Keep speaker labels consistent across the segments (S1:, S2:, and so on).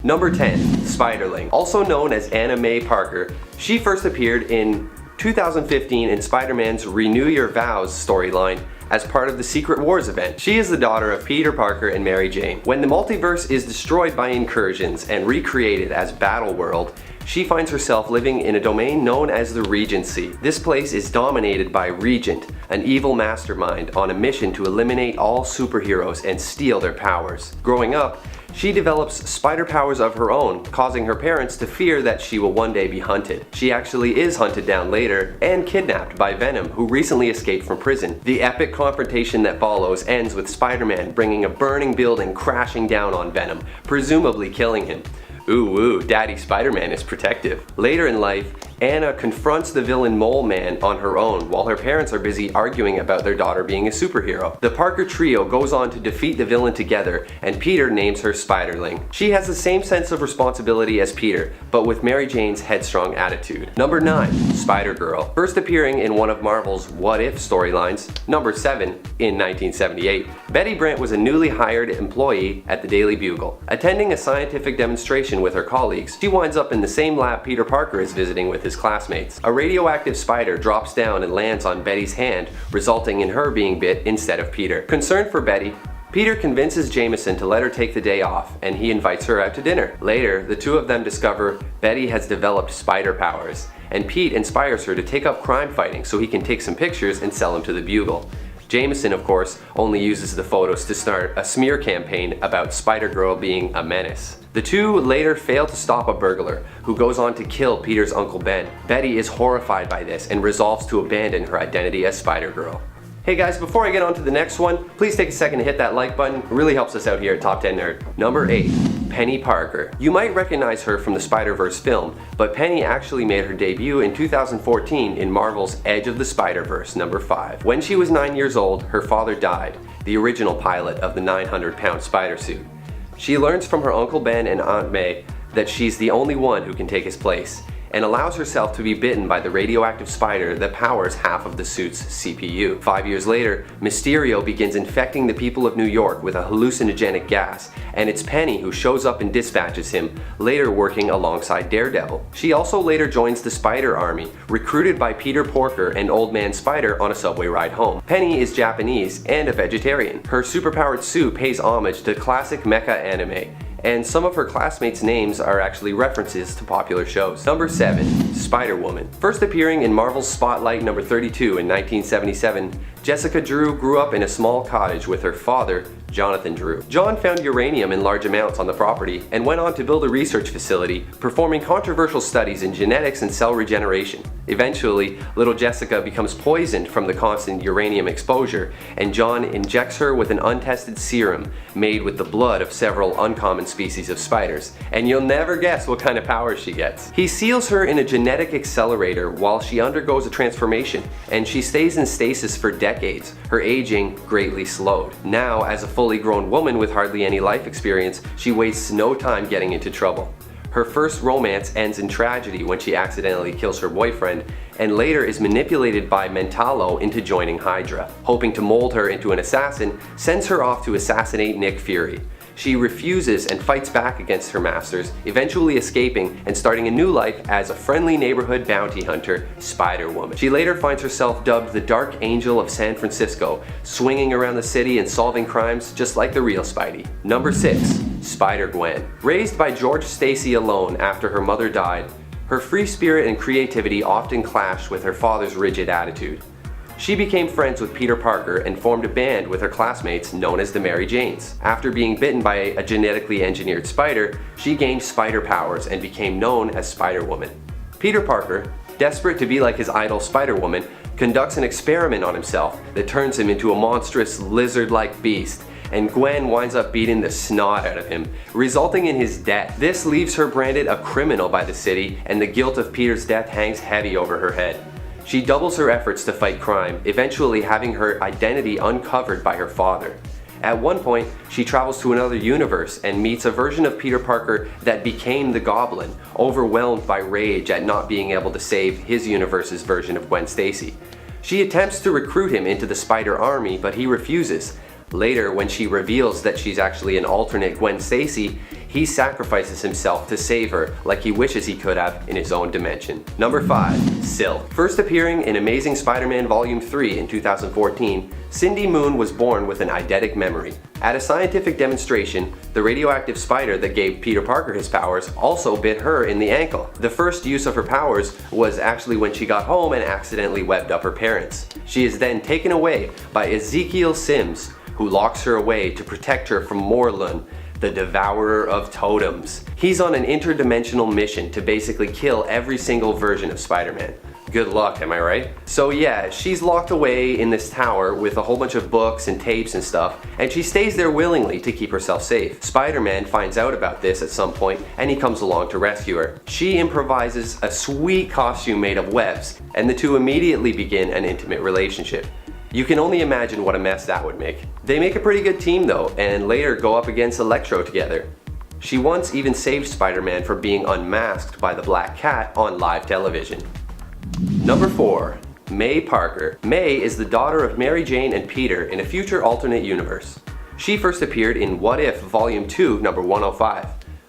S1: Number 10. Spiderling. Also known as Anna Mae Parker, she first appeared in 2015 in Spider-Man's Renew Your Vows storyline as part of the Secret Wars event. She is the daughter of Peter Parker and Mary Jane. When the multiverse is destroyed by incursions and recreated as Battleworld, she finds herself living in a domain known as the Regency. This place is dominated by Regent, an evil mastermind on a mission to eliminate all superheroes and steal their powers. Growing up, she develops spider powers of her own, causing her parents to fear that she will one day be hunted. She actually is hunted down later and kidnapped by Venom, who recently escaped from prison. The epic confrontation that follows ends with Spider-Man bringing a burning building crashing down on Venom, presumably killing him. Ooh, Daddy Spider-Man is protective. Later in life, Anna confronts the villain Mole Man on her own while her parents are busy arguing about their daughter being a superhero. The Parker trio goes on to defeat the villain together, and Peter names her Spiderling. She has the same sense of responsibility as Peter, but with Mary Jane's headstrong attitude. Number 9. Spider-Girl. First appearing in one of Marvel's What If storylines, number 7, in 1978, Betty Brant was a newly hired employee at the Daily Bugle. Attending a scientific demonstration with her colleagues, she winds up in the same lab Peter Parker is visiting with his classmates. A radioactive spider drops down and lands on Betty's hand, resulting in her being bit instead of Peter. Concerned for Betty, Peter convinces Jameson to let her take the day off, and he invites her out to dinner. Later, the two of them discover Betty has developed spider powers, and Pete inspires her to take up crime fighting so he can take some pictures and sell them to the Bugle. Jameson, of course, only uses the photos to start a smear campaign about Spider-Girl being a menace. The two later fail to stop a burglar, who goes on to kill Peter's Uncle Ben. Betty is horrified by this and resolves to abandon her identity as Spider-Girl. Hey guys, before I get on to the next one, please take a second to hit that like button. It really helps us out here at Top 10 Nerd. Number 8. Penny Parker. You might recognize her from the Spider-Verse film, but Penny actually made her debut in 2014 in Marvel's Edge of the Spider-Verse, number 5. When she was 9 years old, her father died, the original pilot of the 900-pound spider suit. She learns from her Uncle Ben and Aunt May that she's the only one who can take his place, and allows herself to be bitten by the radioactive spider that powers half of the suit's CPU. 5 years later, Mysterio begins infecting the people of New York with a hallucinogenic gas, and it's Penny who shows up and dispatches him, later working alongside Daredevil. She also later joins the Spider Army, recruited by Peter Porker and Old Man Spider on a subway ride home. Penny is Japanese and a vegetarian. Her superpowered suit pays homage to classic mecha anime, and some of her classmates' names are actually references to popular shows. Number 7. Spider-Woman. First appearing in Marvel's Spotlight number 32 in 1977, Jessica Drew grew up in a small cottage with her father, Jonathan Drew. John found uranium in large amounts on the property and went on to build a research facility, performing controversial studies in genetics and cell regeneration. Eventually, little Jessica becomes poisoned from the constant uranium exposure, and John injects her with an untested serum made with the blood of several uncommon species of spiders, and you'll never guess what kind of powers she gets. He seals her in a genetic accelerator while she undergoes a transformation, and she stays in stasis for decades, her aging greatly slowed. Now, as a fully grown woman with hardly any life experience, she wastes no time getting into trouble. Her first romance ends in tragedy when she accidentally kills her boyfriend, and later is manipulated by Mentalo into joining Hydra. Hoping to mold her into an assassin, sends her off to assassinate Nick Fury. She refuses and fights back against her masters, eventually escaping and starting a new life as a friendly neighborhood bounty hunter, Spider-Woman. She later finds herself dubbed the Dark Angel of San Francisco, swinging around the city and solving crimes just like the real Spidey. Number 6. Spider-Gwen. Raised by George Stacy alone after her mother died, her free spirit and creativity often clashed with her father's rigid attitude. She became friends with Peter Parker and formed a band with her classmates known as the Mary Janes. After being bitten by a genetically engineered spider, she gained spider powers and became known as Spider-Woman. Peter Parker, desperate to be like his idol Spider-Woman, conducts an experiment on himself that turns him into a monstrous lizard-like beast, and Gwen winds up beating the snot out of him, resulting in his death. This leaves her branded a criminal by the city, and the guilt of Peter's death hangs heavy over her head. She doubles her efforts to fight crime, eventually having her identity uncovered by her father. At one point, she travels to another universe and meets a version of Peter Parker that became the Goblin, overwhelmed by rage at not being able to save his universe's version of Gwen Stacy. She attempts to recruit him into the Spider Army, but he refuses. Later, when she reveals that she's actually an alternate Gwen Stacy, he sacrifices himself to save her like he wishes he could have in his own dimension. Number 5. Silk. First appearing in Amazing Spider-Man Volume 3 in 2014, Cindy Moon was born with an eidetic memory. At a scientific demonstration, the radioactive spider that gave Peter Parker his powers also bit her in the ankle. The first use of her powers was actually when she got home and accidentally webbed up her parents. She is then taken away by Ezekiel Sims, who locks her away to protect her from Morlun, the devourer of totems. He's on an interdimensional mission to basically kill every single version of Spider-Man. Good luck, am I right? So yeah, she's locked away in this tower with a whole bunch of books and tapes and stuff, and she stays there willingly to keep herself safe. Spider-Man finds out about this at some point, and he comes along to rescue her. She improvises a sweet costume made of webs, and the two immediately begin an intimate relationship. You can only imagine what a mess that would make. They make a pretty good team though, and later go up against Electro together. She once even saved Spider-Man from being unmasked by the Black Cat on live television. Number 4. May Parker. May is the daughter of Mary Jane and Peter in a future alternate universe. She first appeared in What If Volume 2, number 105.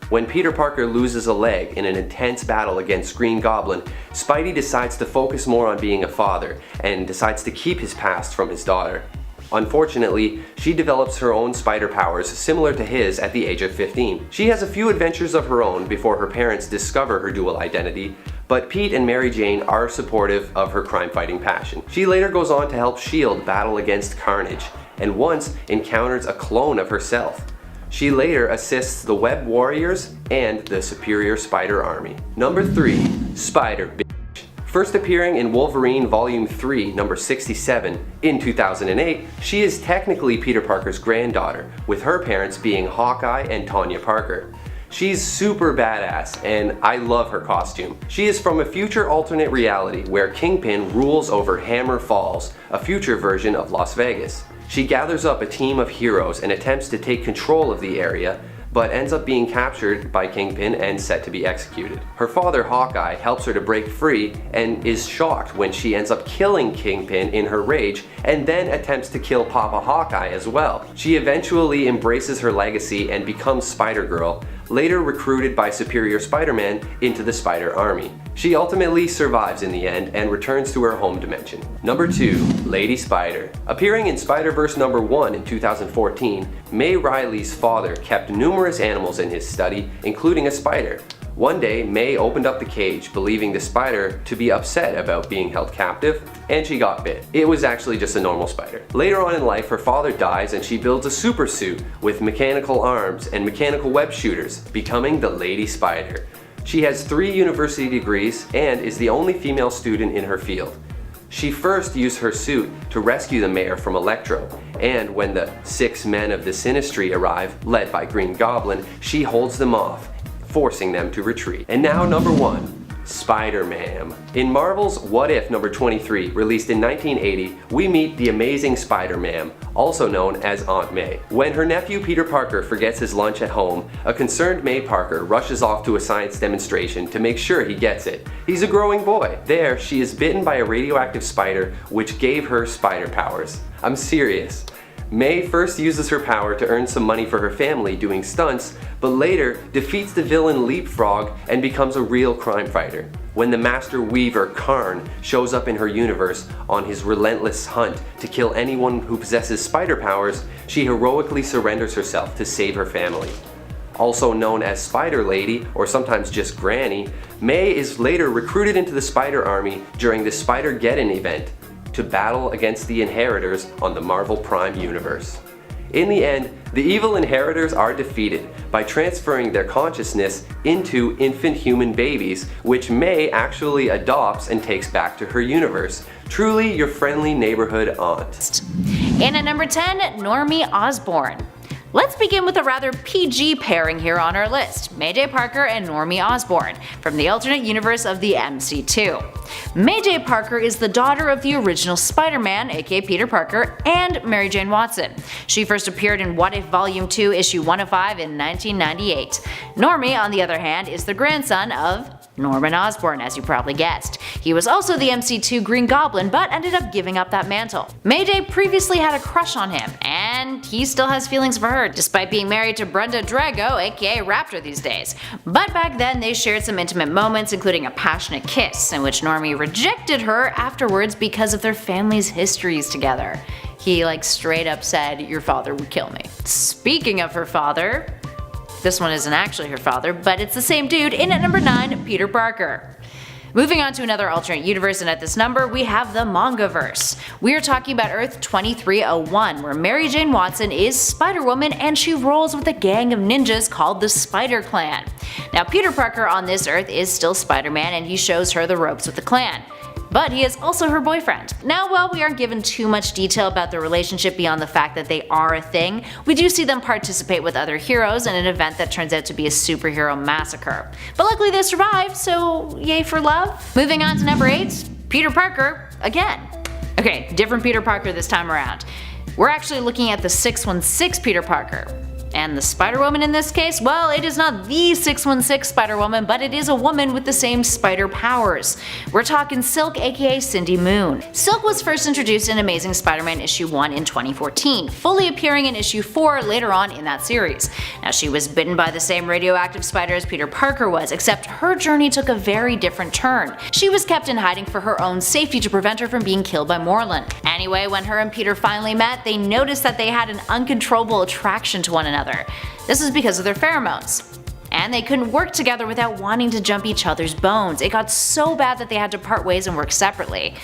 S1: When Peter Parker loses a leg in an intense battle against Green Goblin, Spidey decides to focus more on being a father and decides to keep his past from his daughter. Unfortunately, she develops her own spider powers similar to his at the age of 15. She has a few adventures of her own before her parents discover her dual identity, but Pete and Mary Jane are supportive of her crime-fighting passion. She later goes on to help S.H.I.E.L.D. battle against Carnage, and once encounters a clone of herself. She later assists the Web Warriors and the Superior Spider Army. Number 3. Spider Bitch. First appearing in Wolverine Volume 3, number 67 in 2008, she is technically Peter Parker's granddaughter, with her parents being Hawkeye and Tanya Parker. She's super badass, and I love her costume. She is from a future alternate reality where Kingpin rules over Hammer Falls, a future version of Las Vegas. She gathers up a team of heroes and attempts to take control of the area, but ends up being captured by Kingpin and set to be executed. Her father, Hawkeye, helps her to break free and is shocked when she ends up killing Kingpin in her rage and then attempts to kill Papa Hawkeye as well. She eventually embraces her legacy and becomes Spider-Girl, later recruited by Superior Spider-Man into the Spider Army. She ultimately survives in the end and returns to her home dimension. Number 2. Lady Spider. Appearing in Spider-Verse number 1 in 2014, May Riley's father kept numerous animals in his study, including a spider. One day, May opened up the cage, believing the spider to be upset about being held captive, and she got bit. It was actually just a normal spider. Later on in life, her father dies and she builds a super suit with mechanical arms and mechanical web shooters, becoming the Lady Spider. She has 3 university degrees and is the only female student in her field. She first used her suit to rescue the mayor from Electro, and when the 6 men of the Sinistry arrive, led by Green Goblin, she holds them off, forcing them to retreat. And now number 1. Spider-Man. In Marvel's What If number 23, released in 1980, we meet the amazing Spider-Man, also known as Aunt May. When her nephew Peter Parker forgets his lunch at home, a concerned May Parker rushes off to a science demonstration to make sure he gets it. He's a growing boy. There, she is bitten by a radioactive spider, which gave her spider powers. I'm serious. May first uses her power to earn some money for her family doing stunts, but later defeats the villain Leapfrog and becomes a real crime fighter. When the Master Weaver Karn shows up in her universe on his relentless hunt to kill anyone who possesses spider powers, she heroically surrenders herself to save her family. Also known as Spider Lady, or sometimes just Granny, May is later recruited into the Spider Army during the Spider-Geddon event to battle against the Inheritors on the Marvel Prime universe. In the end, the evil Inheritors are defeated by transferring their consciousness into infant human babies, which May actually adopts and takes back to her universe. Truly your friendly neighborhood aunt.
S2: And at number 10, Normie Osborn. Let's begin with a rather PG pairing here on our list, Mayday Parker and Normie Osborn, from the alternate universe of the MC2. Mayday Parker is the daughter of the original Spider-Man, aka Peter Parker, and Mary Jane Watson. She first appeared in What If Volume 2, issue 105 in 1998. Normie, on the other hand, is the grandson of Norman Osborn, as you probably guessed. He was also the MC2 Green Goblin, but ended up giving up that mantle. Mayday previously had a crush on him, and he still has feelings for her, despite being married to Brenda Drago, aka Raptor these days. But back then they shared some intimate moments, including a passionate kiss, in which Normie rejected her afterwards because of their family's histories together. He straight up said, "Your father would kill me." Speaking of her father, this one isn't actually her father, but it's the same dude. In at number 9, Peter Parker. Moving on to another alternate universe, and at this number we have the Mangaverse. We are talking about Earth 2301, where Mary Jane Watson is Spider-Woman and she rolls with a gang of ninjas called the Spider Clan. Now Peter Parker on this Earth is still Spider-Man and he shows her the ropes with the clan. But he is also her boyfriend. Now while we aren't given too much detail about their relationship beyond the fact that they are a thing, we do see them participate with other heroes in an event that turns out to be a superhero massacre. But luckily they survive, so yay for love. Moving on to number 8, Peter Parker again. Okay, different Peter Parker this time around. We're actually looking at the 616 Peter Parker. And the Spider-Woman in this case? Well, it is not the 616 Spider-Woman, but it is a woman with the same spider powers. We're talking Silk, aka Cindy Moon. Silk was first introduced in Amazing Spider-Man issue 1 in 2014, fully appearing in issue 4 later on in that series. Now she was bitten by the same radioactive spider as Peter Parker was, except her journey took a very different turn. She was kept in hiding for her own safety to prevent her from being killed by Morlun. Anyway, when her and Peter finally met, they noticed that they had an uncontrollable attraction to one another. This is because of their pheromones. And they couldn't work together without wanting to jump each other's bones. It got so bad that they had to part ways and work separately.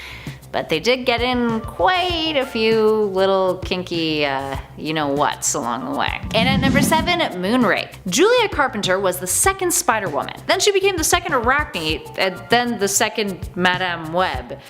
S2: But they did get in quite a few little kinky you-know-whats along the way. And at number 7, Moonrake. Julia Carpenter was the second Spider-Woman. Then she became the second Arachne, and then the second Madame Web.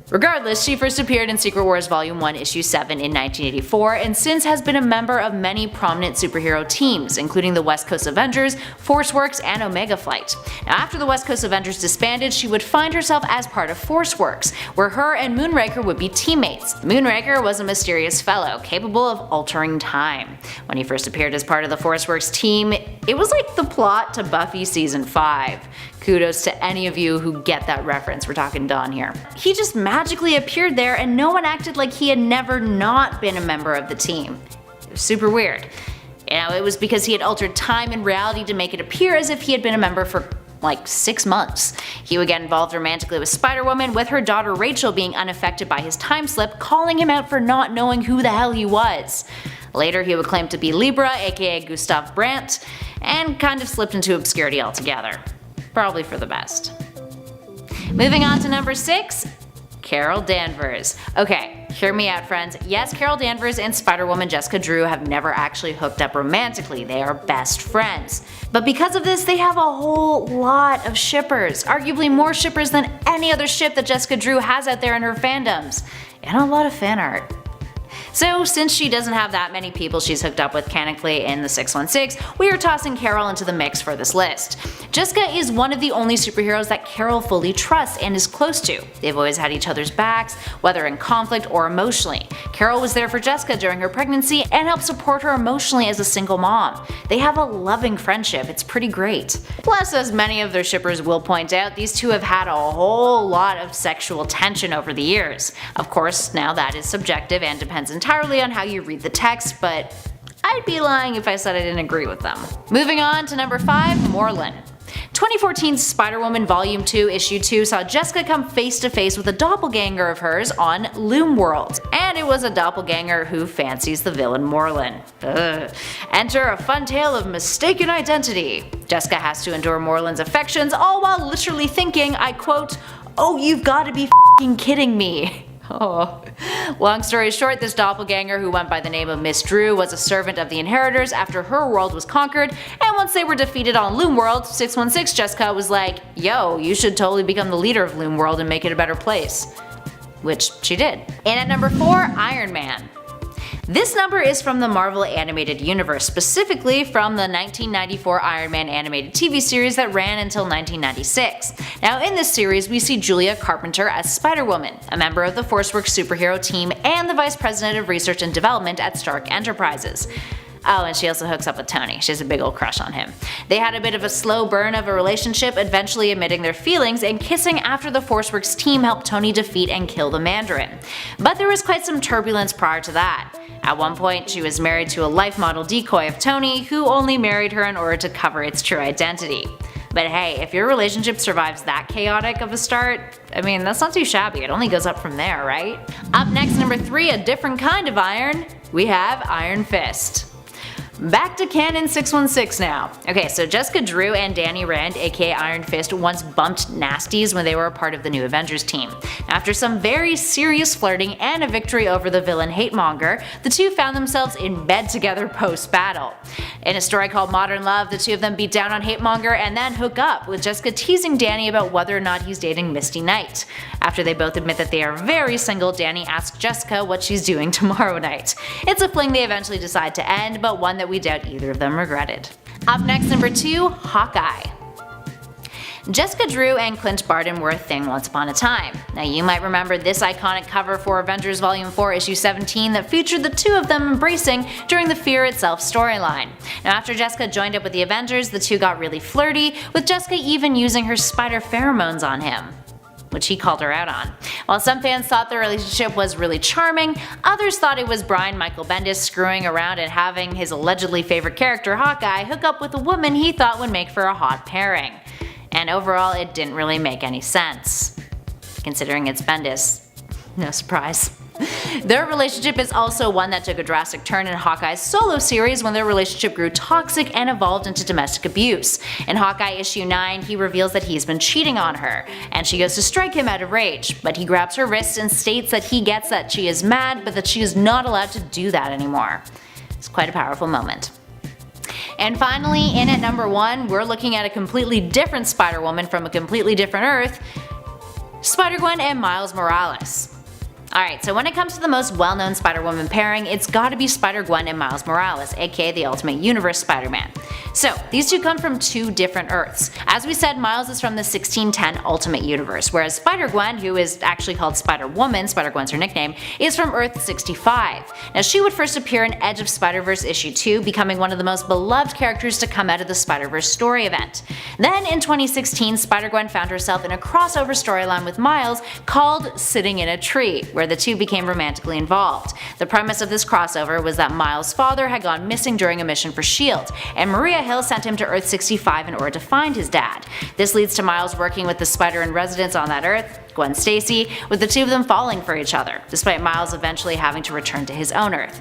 S2: Regardless, she first appeared in Secret Wars Volume 1 Issue 7 in 1984 and since has been a member of many prominent superhero teams, including the West Coast Avengers, ForceWorks, and Omega Flight. Now after the West Coast Avengers disbanded, she would find herself as part of ForceWorks, where her and Moonraker would be teammates. Moonraker was a mysterious fellow, capable of altering time. When he first appeared as part of the ForceWorks team, it was like the plot to Buffy Season 5. Kudos to any of you who get that reference, we're talking Dawn here. He just magically appeared there and no one acted like he had never not been a member of the team. It was super weird. It was because he had altered time and reality to make it appear as if he had been a member for like 6 months. He would get involved romantically with Spider-Woman, with her daughter Rachel being unaffected by his time slip, calling him out for not knowing who the hell he was. Later he would claim to be Libra, aka Gustav Brandt, and kind of slipped into obscurity altogether. Probably for the best. Moving on to number 6, Carol Danvers. Okay, hear me out friends. Yes, Carol Danvers and Spider-Woman Jessica Drew have never actually hooked up romantically, they are best friends. But because of this, they have a whole lot of shippers, arguably more shippers than any other ship that Jessica Drew has out there in her fandoms, and a lot of fan art. So since she doesn't have that many people she's hooked up with canonically in the 616, we are tossing Carol into the mix for this list. Jessica is one of the only superheroes that Carol fully trusts and is close to. They've always had each other's backs, whether in conflict or emotionally. Carol was there for Jessica during her pregnancy and helped support her emotionally as a single mom. They have a loving friendship, it's pretty great. Plus, as many of their shippers will point out, these two have had a whole lot of sexual tension over the years. Of course, now that is subjective and depends entirely on how you read the text, but I'd be lying if I said I didn't agree with them. Moving on to number 5, Morlun. 2014's Spider-Woman Volume 2 Issue 2 saw Jessica come face to face with a doppelganger of hers on Loom World. And it was a doppelganger who fancies the villain Morlun. Ugh. Enter a fun tale of mistaken identity. Jessica has to endure Morlun's affections, all while literally thinking, I quote, "Oh, you've gotta be f***ing kidding me." Oh. Long story short, this doppelganger who went by the name of Miss Drew was a servant of the Inheritors after her world was conquered, and once they were defeated on Loom World, 616 Jessica was like, yo, you should totally become the leader of Loom World and make it a better place. Which she did. And at number 4, Iron Man. This number is from the Marvel Animated Universe, specifically from the 1994 Iron Man animated TV series that ran until 1996. Now in this series we see Julia Carpenter as Spider-Woman, a member of the ForceWorks superhero team and the Vice President of Research and Development at Stark Enterprises. Oh, and she also hooks up with Tony. She has a big old crush on him. They had a bit of a slow burn of a relationship, eventually admitting their feelings and kissing after the Forceworks team helped Tony defeat and kill the Mandarin. But there was quite some turbulence prior to that. At one point, she was married to a life model decoy of Tony, who only married her in order to cover its true identity. But hey, if your relationship survives that chaotic of a start, I mean, that's not too shabby. It only goes up from there, right? Up next, number 3, a different kind of iron. We have Iron Fist. Back to Canon 616 now. Okay, so Jessica Drew and Danny Rand, aka Iron Fist, once bumped nasties when they were a part of the New Avengers team. After some very serious flirting and a victory over the villain Hatemonger, the two found themselves in bed together post-battle. In a story called Modern Love, the two of them beat down on Hatemonger and then hook up, with Jessica teasing Danny about whether or not he's dating Misty Knight. After they both admit that they are very single, Danny asks Jessica what she's doing tomorrow night. It's a fling they eventually decide to end, but one that we doubt either of them regretted. Up next, number 2, Hawkeye. Jessica Drew and Clint Barton were a thing once upon a time. Now you might remember this iconic cover for Avengers Volume 4 issue 17 that featured the two of them embracing during the Fear Itself storyline. Now after Jessica joined up with the Avengers, the two got really flirty, with Jessica even using her spider pheromones on him, which he called her out on. While some fans thought their relationship was really charming, others thought it was Brian Michael Bendis screwing around and having his allegedly favorite character Hawkeye hook up with a woman he thought would make for a hot pairing. And overall, it didn't really make any sense. Considering it's Bendis, no surprise. Their relationship is also one that took a drastic turn in Hawkeye's solo series when their relationship grew toxic and evolved into domestic abuse. In Hawkeye issue 9, he reveals that he's been cheating on her, and she goes to strike him out of rage, but he grabs her wrist and states that he gets that she is mad, but that she is not allowed to do that anymore. It's quite a powerful moment. And finally, in at number 1, we're looking at a completely different Spider-Woman from a completely different Earth, Spider-Gwen and Miles Morales. Alright, so when it comes to the most well-known Spider-Woman pairing, it's gotta be Spider-Gwen and Miles Morales, aka the Ultimate Universe Spider-Man. So, these two come from 2 different Earths. As we said, Miles is from the 1610 Ultimate Universe, whereas Spider-Gwen, who is actually called Spider-Woman, Spider-Gwen's her nickname, is from Earth 65. Now she would first appear in Edge of Spider-Verse issue 2, becoming one of the most beloved characters to come out of the Spider-Verse story event. Then in 2016, Spider-Gwen found herself in a crossover storyline with Miles called Sitting in a Tree, where the two became romantically involved. The premise of this crossover was that Miles' father had gone missing during a mission for S.H.I.E.L.D., and Maria Hill sent him to Earth 65 in order to find his dad. This leads to Miles working with the Spider-in-Residence on that Earth, Gwen Stacy, with the two of them falling for each other, despite Miles eventually having to return to his own Earth.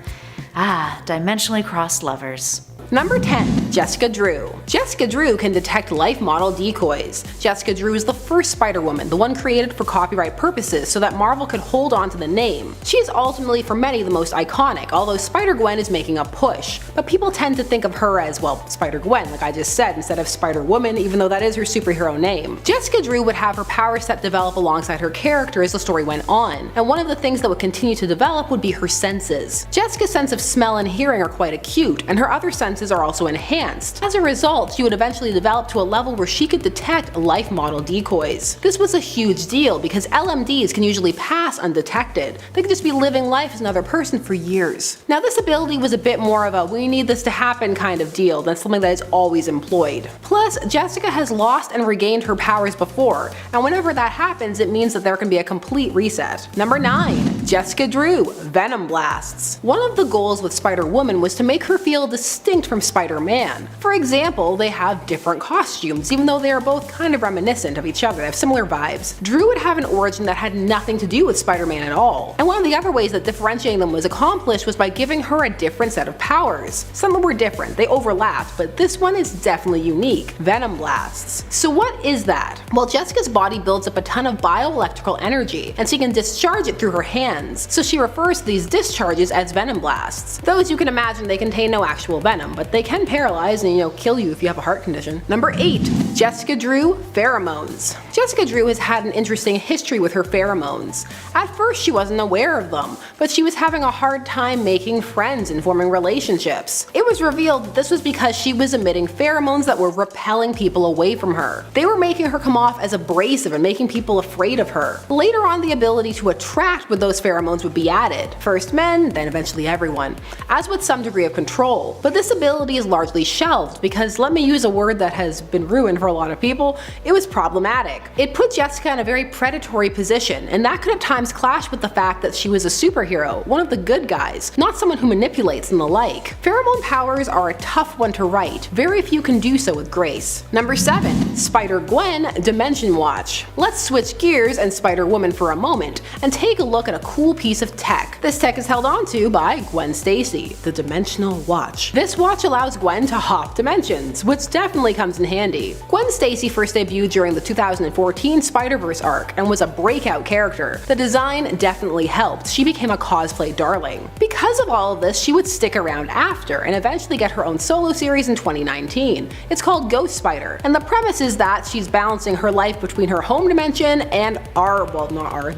S2: Ah, dimensionally crossed lovers.
S3: Number 10. Jessica Drew. Jessica Drew can detect life model decoys. Jessica Drew is the first Spider-Woman, the one created for copyright purposes so that Marvel could hold on to the name. She is ultimately for many the most iconic, although Spider-Gwen is making a push. But people tend to think of her as, well, Spider-Gwen, like I just said, instead of Spider-Woman, even though that is her superhero name. Jessica Drew would have her power set develop alongside her character as the story went on, and one of the things that would continue to develop would be her senses. Jessica's sense of smell and hearing are quite acute, and her other senses are also enhanced. As a result, she would eventually develop to a level where she could detect life model decoys. This was a huge deal because LMDs can usually pass undetected. They could just be living life as another person for years. Now this ability was a bit more of a we need this to happen kind of deal than something that is always employed. Plus, Jessica has lost and regained her powers before, and whenever that happens it means that there can be a complete reset. Number 9. Jessica Drew, Venom Blasts. One of the goals with Spider-Woman was to make her feel distinct from Spider-Man. For example, they have different costumes, even though they are both kind of reminiscent of each other, they have similar vibes. Drew would have an origin that had nothing to do with Spider-Man at all, and one of the other ways that differentiating them was accomplished was by giving her a different set of powers. Some of them were different, they overlapped, but this one is definitely unique, Venom Blasts. So what is that? Well, Jessica's body builds up a ton of bioelectrical energy, and she can discharge it through her hands, so she refers to these discharges as Venom Blasts. Though as you can imagine, they contain no actual venom, but they can paralyze and kill you if you have a heart condition. Number 8. Jessica Drew, Pheromones. Jessica Drew has had an interesting history with her pheromones. At first she wasn't aware of them, but she was having a hard time making friends and forming relationships. It was revealed that this was because she was emitting pheromones that were repelling people away from her. They were making her come off as abrasive and making people afraid of her. Later on, the ability to attract with those pheromones would be added. First men, then eventually everyone, as with some degree of control. But this ability is largely shelved because, let me use a word that has been ruined for a lot of people, it was problematic. It put Jessica in a very predatory position, and that could at times clash with the fact that she was a superhero, one of the good guys, not someone who manipulates and the like. Pheromone powers are a tough one to write. Very few can do so with grace. Number 7. Spider-Gwen Dimension Watch. Let's switch gears and Spider-Woman for a moment and take a look at a cool piece of tech. This tech is held onto by Gwen Stacy, the Dimensional Watch. This watch allows Gwen to hop dimensions, which definitely comes in handy. Gwen Stacy first debuted during the 2014 Spider-Verse arc and was a breakout character. The design definitely helped. She became a cosplay darling. Because of all of this, she would stick around after and eventually get her own solo series in 2019. It's called Ghost Spider, and the premise is that she's balancing her life between her home dimension and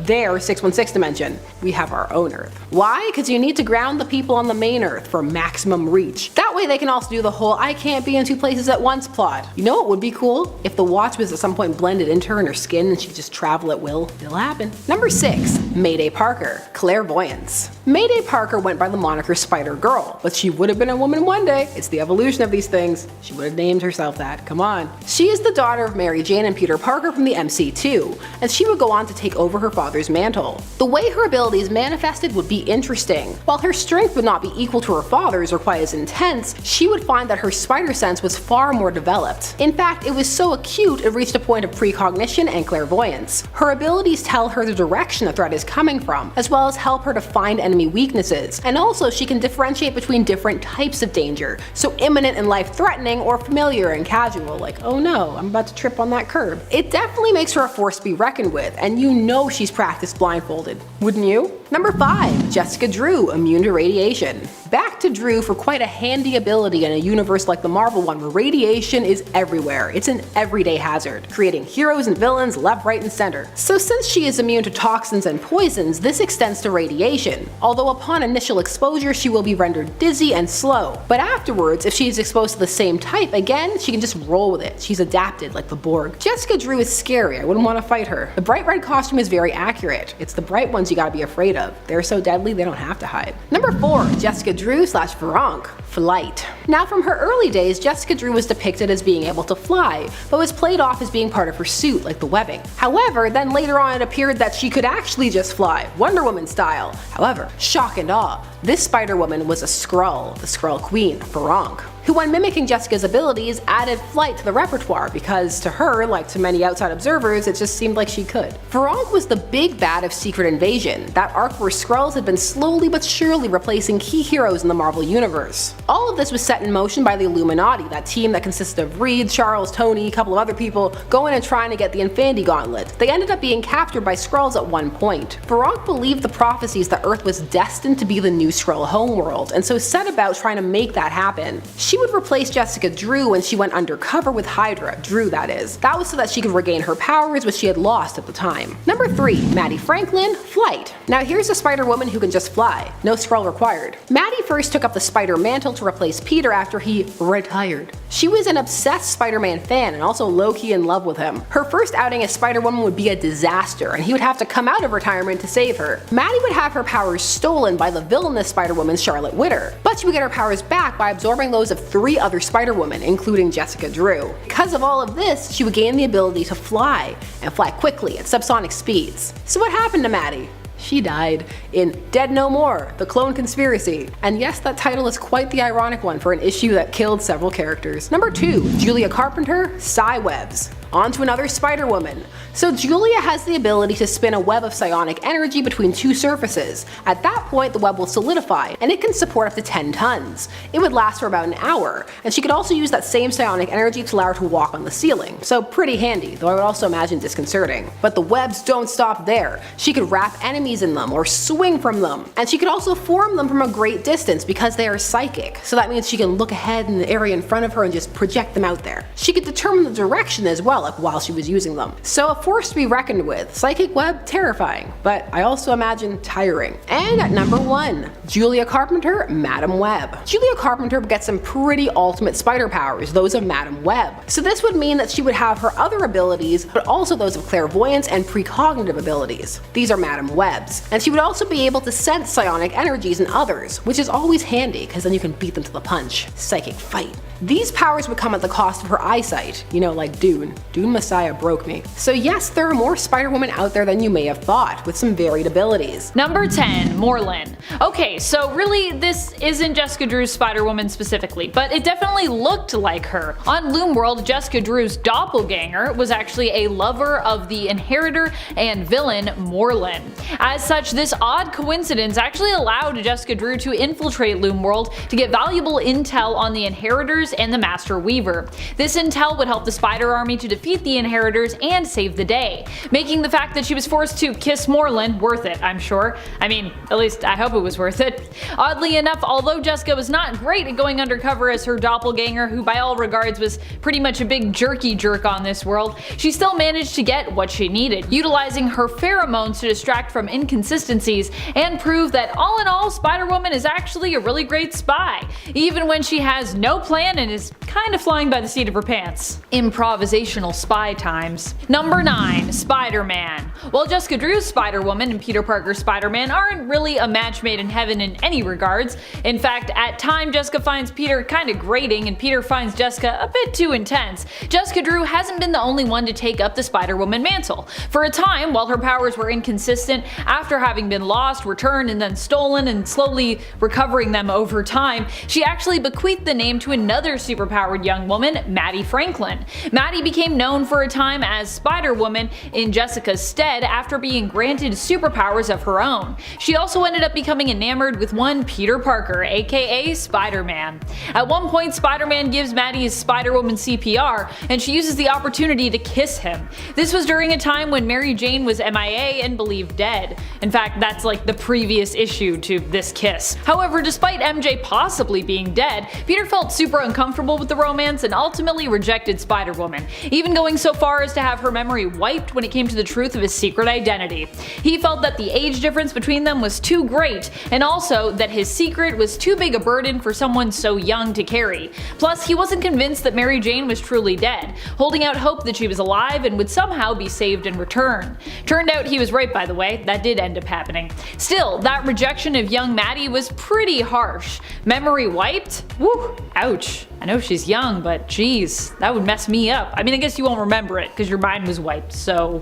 S3: their 616 dimension. We have our own Earth. Why? Because you need to ground the people on the main Earth for maximum reach. That way they can also do the whole I can't be in two places at once plot. You know what would be cool? If the watch was at some point blended into her in her skin and she could just travel at will. It'll happen. Number 6. Mayday Parker. Clairvoyance. Mayday Parker went by the moniker Spider-Girl, but she would have been a woman one day. It's the evolution of these things. She would have named herself that. Come on. She is the daughter of Mary Jane and Peter Parker from the MC2, and she would go on to take over her father's mantle. The way her abilities manifested would be interesting. While her strength would not be equal to her father's or quite as intense, she would find that her spider sense was far more developed. In fact, it was so acute it reached a point of precognition and clairvoyance. Her abilities tell her the direction the threat is coming from, as well as help her to find enemy weaknesses. And also she can differentiate between different types of danger, so imminent and life-threatening or familiar and casual, like oh no, I'm about to trip on that curb. It definitely makes her a force to be reckoned with, and you know she's practiced blindfolded. Wouldn't you? Number 5. Jessica Drew, immune to radiation. Back to Drew for quite a handy ability in a universe like the Marvel one where radiation is everywhere. It's an everyday hazard, creating heroes and villains left, right, and center. So since she is immune to toxins and poisons, this extends to radiation. Although upon initial exposure she will be rendered dizzy and slow. But afterwards, if she is exposed to the same type again, she can just roll with it. She's adapted like the Borg. Jessica Drew is scary. I wouldn't want to fight her. The bright red costume is very accurate. It's the bright ones you gotta be afraid of. They're so deadly they don't have to hide. Number 4. Jessica Drew / Veronk. Flight. Now from her early days, Jessica Drew was depicted as being able to fly, but was played off as being part of her suit like the webbing. However, then later on it appeared that she could actually just fly, Wonder Woman style. However, shock and awe, this Spider-Woman was a Skrull, the Skrull Queen, Veronk, who when mimicking Jessica's abilities added flight to the repertoire because to her, like to many outside observers, it just seemed like she could. Veronk was the big bad of Secret Invasion, that arc where Skrulls had been slowly but surely replacing key heroes in the Marvel Universe. All of this was set in motion by the Illuminati, that team that consisted of Reed, Charles, Tony, a couple of other people, going and trying to get the Infinity Gauntlet. They ended up being captured by Skrulls at one point. Veronk believed the prophecies that Earth was destined to be the new Skrull homeworld, and so set about trying to make that happen. She would replace Jessica Drew when she went undercover with Hydra, Drew that is. That was so that she could regain her powers, which she had lost at the time. Number 3. Maddie Franklin, Flight. Now here's a Spider-Woman who can just fly. No Skrull required. Maddie first took up the Spider mantle to replace Peter after he retired. She was an obsessed Spider-Man fan and also low-key in love with him. Her first outing as Spider-Woman would be a disaster, and he would have to come out of retirement to save her. Maddie would have her powers stolen by the villainous Spider-Woman Charlotte Witter, but she would get her powers back by absorbing those of 3 other Spider-Women, including Jessica Drew. Because of all of this, she would gain the ability to fly, and fly quickly at subsonic speeds. So what happened to Maddie? She died in Dead No More, The Clone Conspiracy. And yes, that title is quite the ironic one for an issue that killed several characters. Number 2. Julia Carpenter, Psywebs. On to another Spider-Woman. So Julia has the ability to spin a web of psionic energy between 2 surfaces. At that point, the web will solidify, and it can support up to 10 tons. It would last for about an hour, and she could also use that same psionic energy to allow her to walk on the ceiling. So pretty handy, though I would also imagine disconcerting. But the webs don't stop there. She could wrap enemies in them or swing from them. And she could also form them from a great distance because they are psychic. So that means she can look ahead in the area in front of her and just project them out there. She could determine the direction as well, well, like while she was using them. So a force to be reckoned with. Psychic web, terrifying, but I also imagine tiring. And at number 1, Julia Carpenter, Madam Web. Julia Carpenter gets some pretty ultimate spider powers, those of Madam Web. So this would mean that she would have her other abilities, but also those of clairvoyance and precognitive abilities. These are Madam Web's. And she would also be able to sense psionic energies in others, which is always handy, because then you can beat them to the punch. Psychic fight. These powers would come at the cost of her eyesight, you know, like Dune. Dune Messiah broke me. So yes, there are more Spider-Women out there than you may have thought, with some varied abilities.
S2: Number 10, Morlun. Okay, so really this isn't Jessica Drew's Spider-Woman specifically, but it definitely looked like her. On Loom World, Jessica Drew's doppelganger was actually a lover of the inheritor and villain Morlun. As such, this odd coincidence actually allowed Jessica Drew to infiltrate Loom World to get valuable intel on the inheritors and the Master Weaver. This intel would help the Spider Army to defeat the inheritors and save the day, making the fact that she was forced to kiss Morlun worth it, I'm sure. I mean, at least I hope it was worth it. Oddly enough, although Jessica was not great at going undercover as her doppelganger, who by all regards was pretty much a big jerky jerk on this world, she still managed to get what she needed, utilizing her pheromones to distract from inconsistencies and prove that all in all, Spider-Woman is actually a really great spy, even when she has no plan and is kind of flying by the seat of her pants. Improvisational spy times. Number 9, Spider-Man. While Jessica Drew's Spider-Woman and Peter Parker's Spider-Man aren't really a match made in heaven in any regards. In fact, at times Jessica finds Peter kinda grating and Peter finds Jessica a bit too intense. Jessica Drew hasn't been the only one to take up the Spider-Woman mantle. For a time, while her powers were inconsistent, after having been lost, returned, and then stolen and slowly recovering them over time, she actually bequeathed the name to another superpowered young woman, Maddie Franklin. Maddie became known for a time as Spider-Woman in Jessica's stead after being granted superpowers of her own. She also ended up becoming enamored with one Peter Parker, aka Spider-Man. At one point, Spider-Man gives Maddie his Spider-Woman CPR, and she uses the opportunity to kiss him. This was during a time when Mary Jane was MIA and believed dead. In fact, that's like the previous issue to this kiss. However, despite MJ possibly being dead, Peter felt super uncomfortable with the romance and ultimately rejected Spider-Woman, even going so far as to have her memory wiped when it came to the truth of his secret identity. He felt that the age difference between them was too great, and also that his secret was too big a burden for someone so young to carry. Plus, he wasn't convinced that Mary Jane was truly dead, holding out hope that she was alive and would somehow be saved in return. Turned out he was right, by the way, that did end up happening. Still, that rejection of young Maddie was pretty harsh. Memory wiped? Woo, ouch. I know she's young, but geez, that would mess me up. I mean, I guess you won't remember it because your mind was wiped, so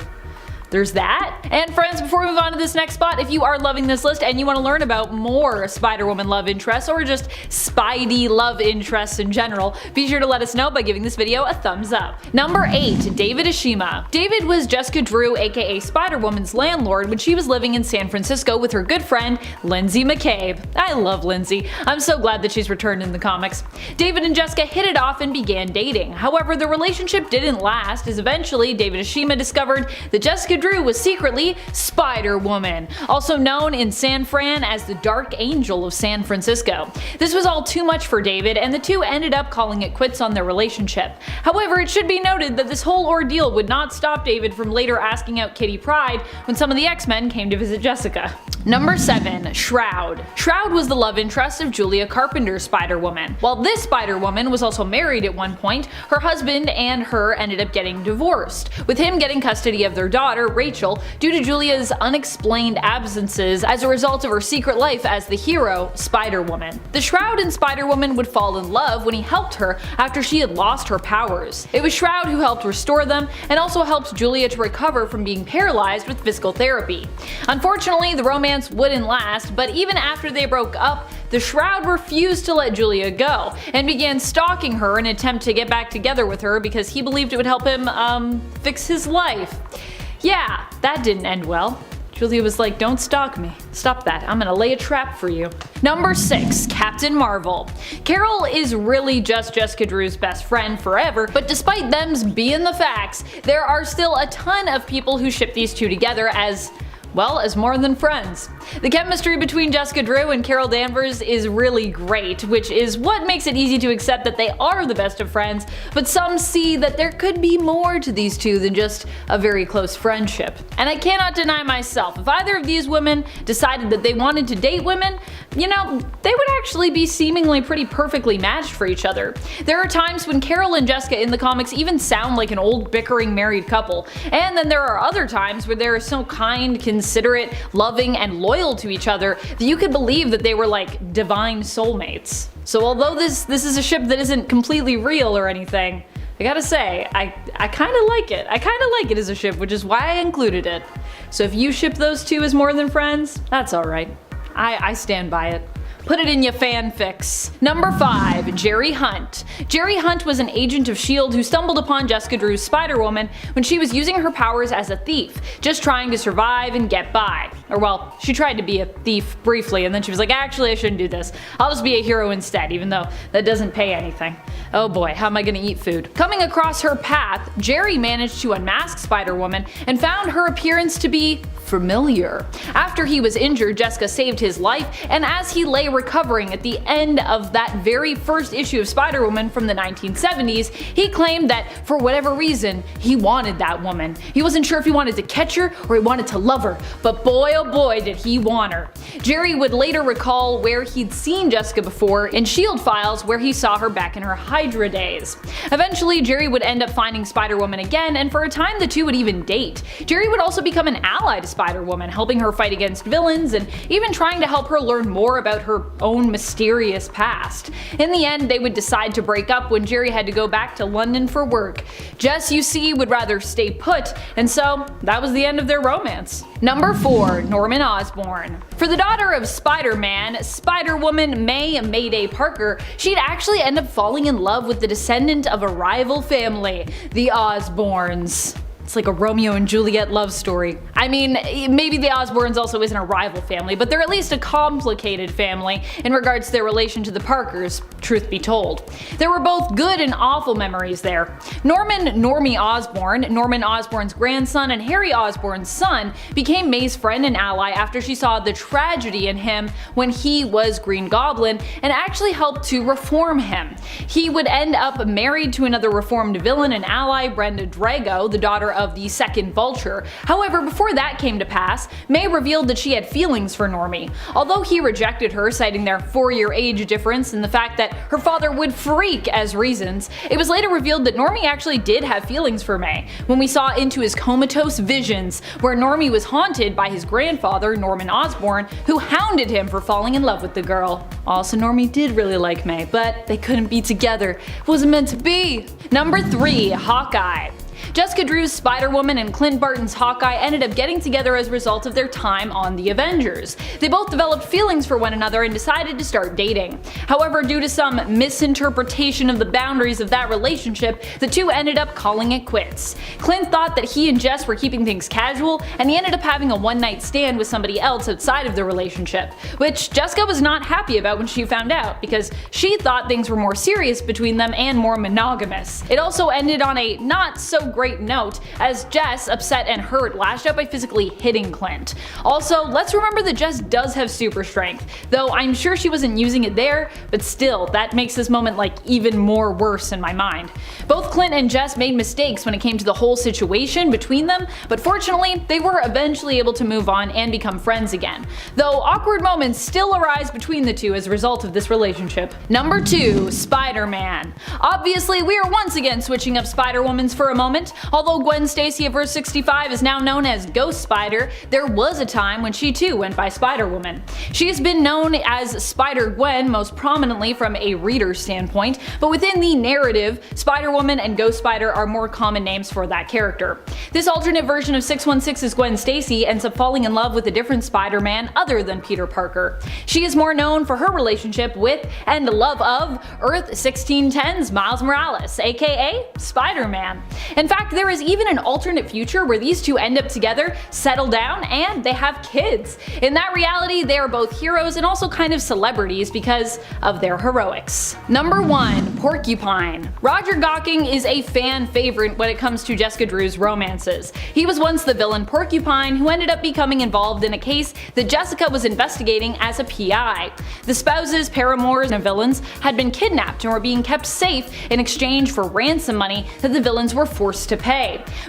S2: there's that. And friends, before we move on to this next spot, if you are loving this list and you want to learn about more Spider-Woman love interests or just Spidey love interests in general, be sure to let us know by giving this video a thumbs up. Number 8, David Ashima. David was Jessica Drew, aka Spider-Woman's landlord when she was living in San Francisco with her good friend Lindsay McCabe. I love Lindsay. I'm so glad that she's returned in the comics. David and Jessica hit it off and began dating. However, the relationship didn't last, as eventually David Ashima discovered that Jessica Drew was secretly Spider-Woman, also known in San Fran as the Dark Angel of San Francisco. This was all too much for David, and the two ended up calling it quits on their relationship. However, it should be noted that this whole ordeal would not stop David from later asking out Kitty Pryde when some of the X-Men came to visit Jessica. Number 7, Shroud. Shroud was the love interest of Julia Carpenter's Spider-Woman. While this Spider-Woman was also married at one point, her husband and her ended up getting divorced, with him getting custody of their daughter, Rachel, due to Julia's unexplained absences as a result of her secret life as the hero, Spider-Woman. The Shroud and Spider-Woman would fall in love when he helped her after she had lost her powers. It was Shroud who helped restore them and also helped Julia to recover from being paralyzed with physical therapy. Unfortunately, the romance wouldn't last, but even after they broke up, the Shroud refused to let Julia go and began stalking her in an attempt to get back together with her because he believed it would help him, fix his life. Yeah, that didn't end well. Julia was like, don't stalk me. Stop that. I'm gonna lay a trap for you. Number 6, Captain Marvel. Carol is really just Jessica Drew's best friend forever, but despite them being the facts, there are still a ton of people who ship these two together as, Well, as more than friends. The chemistry between Jessica Drew and Carol Danvers is really great, which is what makes it easy to accept that they are the best of friends, but some see that there could be more to these two than just a very close friendship. And I cannot deny myself, if either of these women decided that they wanted to date women, you know, they would actually be seemingly pretty perfectly matched for each other. There are times when Carol and Jessica in the comics even sound like an old bickering married couple, and then there are other times where they're so kind, considerate, loving, and loyal to each other that you could believe that they were like divine soulmates. So although this is a ship that isn't completely real or anything, I gotta say, I kinda like it. I kinda like it as a ship, which is why I included it. So if you ship those two as more than friends, that's alright. I stand by it. Put it in your fanfics. Number 5. Jerry Hunt. Jerry Hunt was an agent of S.H.I.E.L.D. who stumbled upon Jessica Drew's Spider-Woman when she was using her powers as a thief, just trying to survive and get by. Or well, she tried to be a thief briefly and then she was like, actually I shouldn't do this. I'll just be a hero instead, even though that doesn't pay anything. Oh boy, how am I gonna eat food? Coming across her path, Jerry managed to unmask Spider-Woman and found her appearance to be familiar. After he was injured, Jessica saved his life, and as he lay recovering at the end of that very first issue of Spider-Woman from the 1970s, he claimed that for whatever reason, he wanted that woman. He wasn't sure if he wanted to catch her or he wanted to love her, but boy oh boy did he want her. Jerry would later recall where he'd seen Jessica before in S.H.I.E.L.D. files where he saw her back in her Hydra days. Eventually, Jerry would end up finding Spider-Woman again, and for a time the two would even date. Jerry would also become an ally to Spider-Woman, helping her fight against villains and even trying to help her learn more about her own mysterious past. In the end, they would decide to break up when Jerry had to go back to London for work. Jess, you see, would rather stay put, and so that was the end of their romance. Number 4. Norman Osborn. For the daughter of Spider-Man, Spider-Woman Mayday Parker, she'd actually end up falling in love with the descendant of a rival family, the Osborns. It's like a Romeo and Juliet love story. I mean, maybe the Osborns also isn't a rival family, but they're at least a complicated family in regards to their relation to the Parkers, truth be told. There were both good and awful memories there. Normie Osborn, Norman Osborn's grandson and Harry Osborn's son, became May's friend and ally after she saw the tragedy in him when he was Green Goblin and actually helped to reform him. He would end up married to another reformed villain and ally, Brenda Drago, the daughter of the second Vulture. However, before that came to pass, May revealed that she had feelings for Normie. Although he rejected her, citing their 4-year age difference and the fact that her father would freak as reasons, it was later revealed that Normie actually did have feelings for May, when we saw into his comatose visions, where Normie was haunted by his grandfather, Norman Osborn, who hounded him for falling in love with the girl. Also, Normie did really like May, but they couldn't be together. It wasn't meant to be. Number 3. Hawkeye. Jessica Drew's Spider-Woman and Clint Barton's Hawkeye ended up getting together as a result of their time on the Avengers. They both developed feelings for one another and decided to start dating. However, due to some misinterpretation of the boundaries of that relationship, the two ended up calling it quits. Clint thought that he and Jess were keeping things casual, and he ended up having a one-night stand with somebody else outside of the relationship, which Jessica was not happy about when she found out, because she thought things were more serious between them and more monogamous. It also ended on a not so great note, as Jess, upset and hurt, lashed out by physically hitting Clint. Also, let's remember that Jess does have super strength, though I'm sure she wasn't using it there, but still, that makes this moment like even more worse in my mind. Both Clint and Jess made mistakes when it came to the whole situation between them, but fortunately, they were eventually able to move on and become friends again, though awkward moments still arise between the two as a result of this relationship. Number 2. Spider-Man. Obviously, we are once again switching up Spider-Womans for a moment. Although Gwen Stacy of Verse 65 is now known as Ghost Spider, there was a time when she too went by Spider-Woman. She has been known as Spider-Gwen most prominently from a reader's standpoint, but within the narrative, Spider-Woman and Ghost Spider are more common names for that character. This alternate version of 616's Gwen Stacy ends up falling in love with a different Spider-Man other than Peter Parker. She is more known for her relationship with and love of Earth 1610's Miles Morales, aka Spider-Man. And
S4: In fact, there is even an alternate future where these two end up together, settle down, and they have kids. In that reality, they are both heroes and also kind of celebrities because of their heroics. Number 1. Porcupine. Roger Gawking is a fan favorite when it comes to Jessica Drew's romances. He was once the villain Porcupine who ended up becoming involved in a case that Jessica was investigating as a PI. The spouses, paramours, and villains had been kidnapped and were being kept safe in exchange for ransom money that the villains were forced to pay.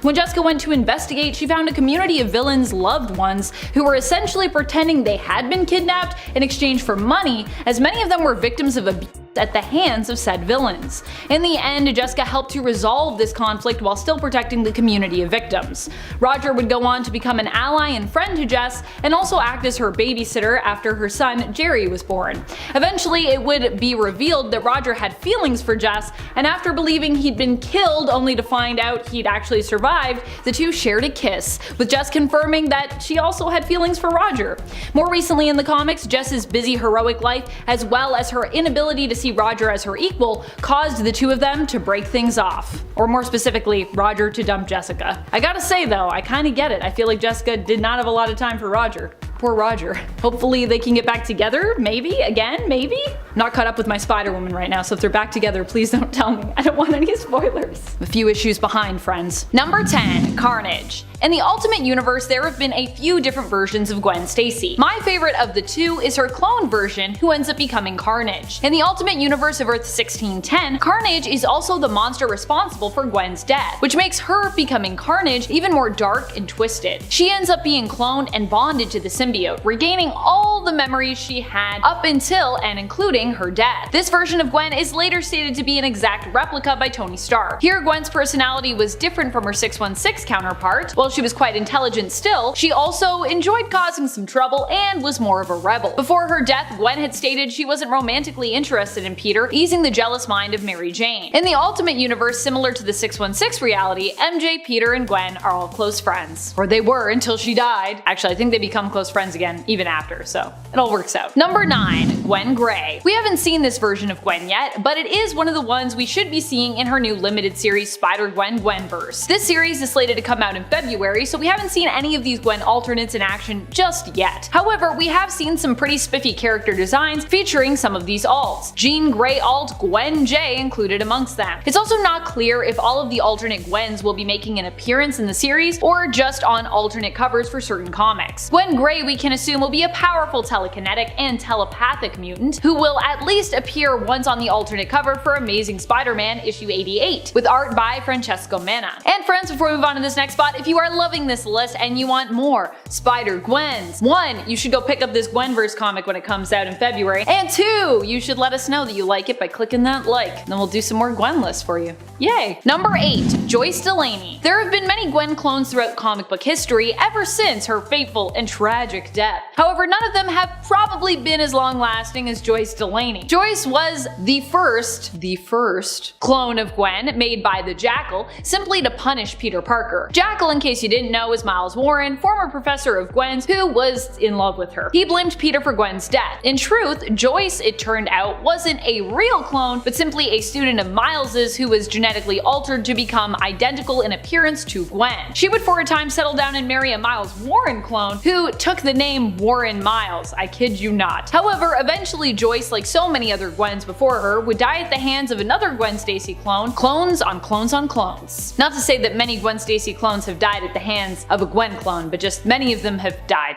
S4: When Jessica went to investigate, she found a community of villains' loved ones who were essentially pretending they had been kidnapped in exchange for money, as many of them were victims of abuse at the hands of said villains. In the end, Jessica helped to resolve this conflict while still protecting the community of victims. Roger would go on to become an ally and friend to Jess, and also act as her babysitter after her son Jerry was born. Eventually, it would be revealed that Roger had feelings for Jess, and after believing he'd been killed only to find out he'd actually survived, the two shared a kiss, with Jess confirming that she also had feelings for Roger. More recently in the comics, Jess's busy heroic life, as well as her inability to see Roger as her equal, caused the two of them to break things off. Or more specifically, Roger to dump Jessica. I gotta say though, I kinda get it. I feel like Jessica did not have a lot of time for Roger. Poor Roger. Hopefully they can get back together, maybe? Again? Maybe? Not caught up with my Spider-Woman right now, so if they're back together, please don't tell me. I don't want any spoilers. A few issues behind, friends. Number 10. Carnage. In the Ultimate Universe, there have been a few different versions of Gwen Stacy. My favorite of the two is her clone version, who ends up becoming Carnage. In the Ultimate Universe of Earth 1610, Carnage is also the monster responsible for Gwen's death, which makes her becoming Carnage even more dark and twisted. She ends up being cloned and bonded to the symbiote, regaining all the memories she had up until and including her death. This version of Gwen is later stated to be an exact replica by Tony Stark. Here, Gwen's personality was different from her 616 counterpart. While she was quite intelligent still, she also enjoyed causing some trouble and was more of a rebel. Before her death, Gwen had stated she wasn't romantically interested in Peter, easing the jealous mind of Mary Jane. In the Ultimate Universe, similar to the 616 reality, MJ, Peter, and Gwen are all close friends. Or they were until she died. Actually, I think they become close friends again even after, so it all works out. Number 9. Gwen Grey. We haven't seen this version of Gwen yet, but it is one of the ones we should be seeing in her new limited series Spider-Gwen Gwenverse. This series is slated to come out in February, so we haven't seen any of these Gwen alternates in action just yet. However, we have seen some pretty spiffy character designs featuring some of these alts. Jean Grey alt Gwen J included amongst them. It's also not clear if all of the alternate Gwens will be making an appearance in the series or just on alternate covers for certain comics. Gwen Grey, we can assume, will be a powerful telekinetic and telepathic mutant who will at least appear once on the alternate cover for Amazing Spider-Man issue 88, with art by Francesco Manna. And friends, before we move on to this next spot, if you are loving this list and you want more Spider-Gwens, 1. You should go pick up this Gwenverse comic when it comes out in February, and 2. You should let us know that you like it by clicking that like, and then we'll do some more Gwen lists for you. Yay! Number 8. Joyce Delaney. There have been many Gwen clones throughout comic book history ever since her fateful and tragic death. However, none of them have probably been as long-lasting as Joyce Delaney. Joyce was the first clone of Gwen made by the Jackal, simply to punish Peter Parker. Jackal, in case you didn't know, is Miles Warren, former professor of Gwen's who was in love with her. He blamed Peter for Gwen's death. In truth, Joyce, it turned out, wasn't a real clone, but simply a student of Miles's who was genetically altered to become identical in appearance to Gwen. She would for a time settle down and marry a Miles Warren clone who took the name Warren Miles. I kid you not. However, eventually Joyce, like so many other Gwens before her, would die at the hands of another Gwen Stacy clone. Clones on clones on clones. Not to say that many Gwen Stacy clones have died at the hands of a Gwen clone, but just many of them have died.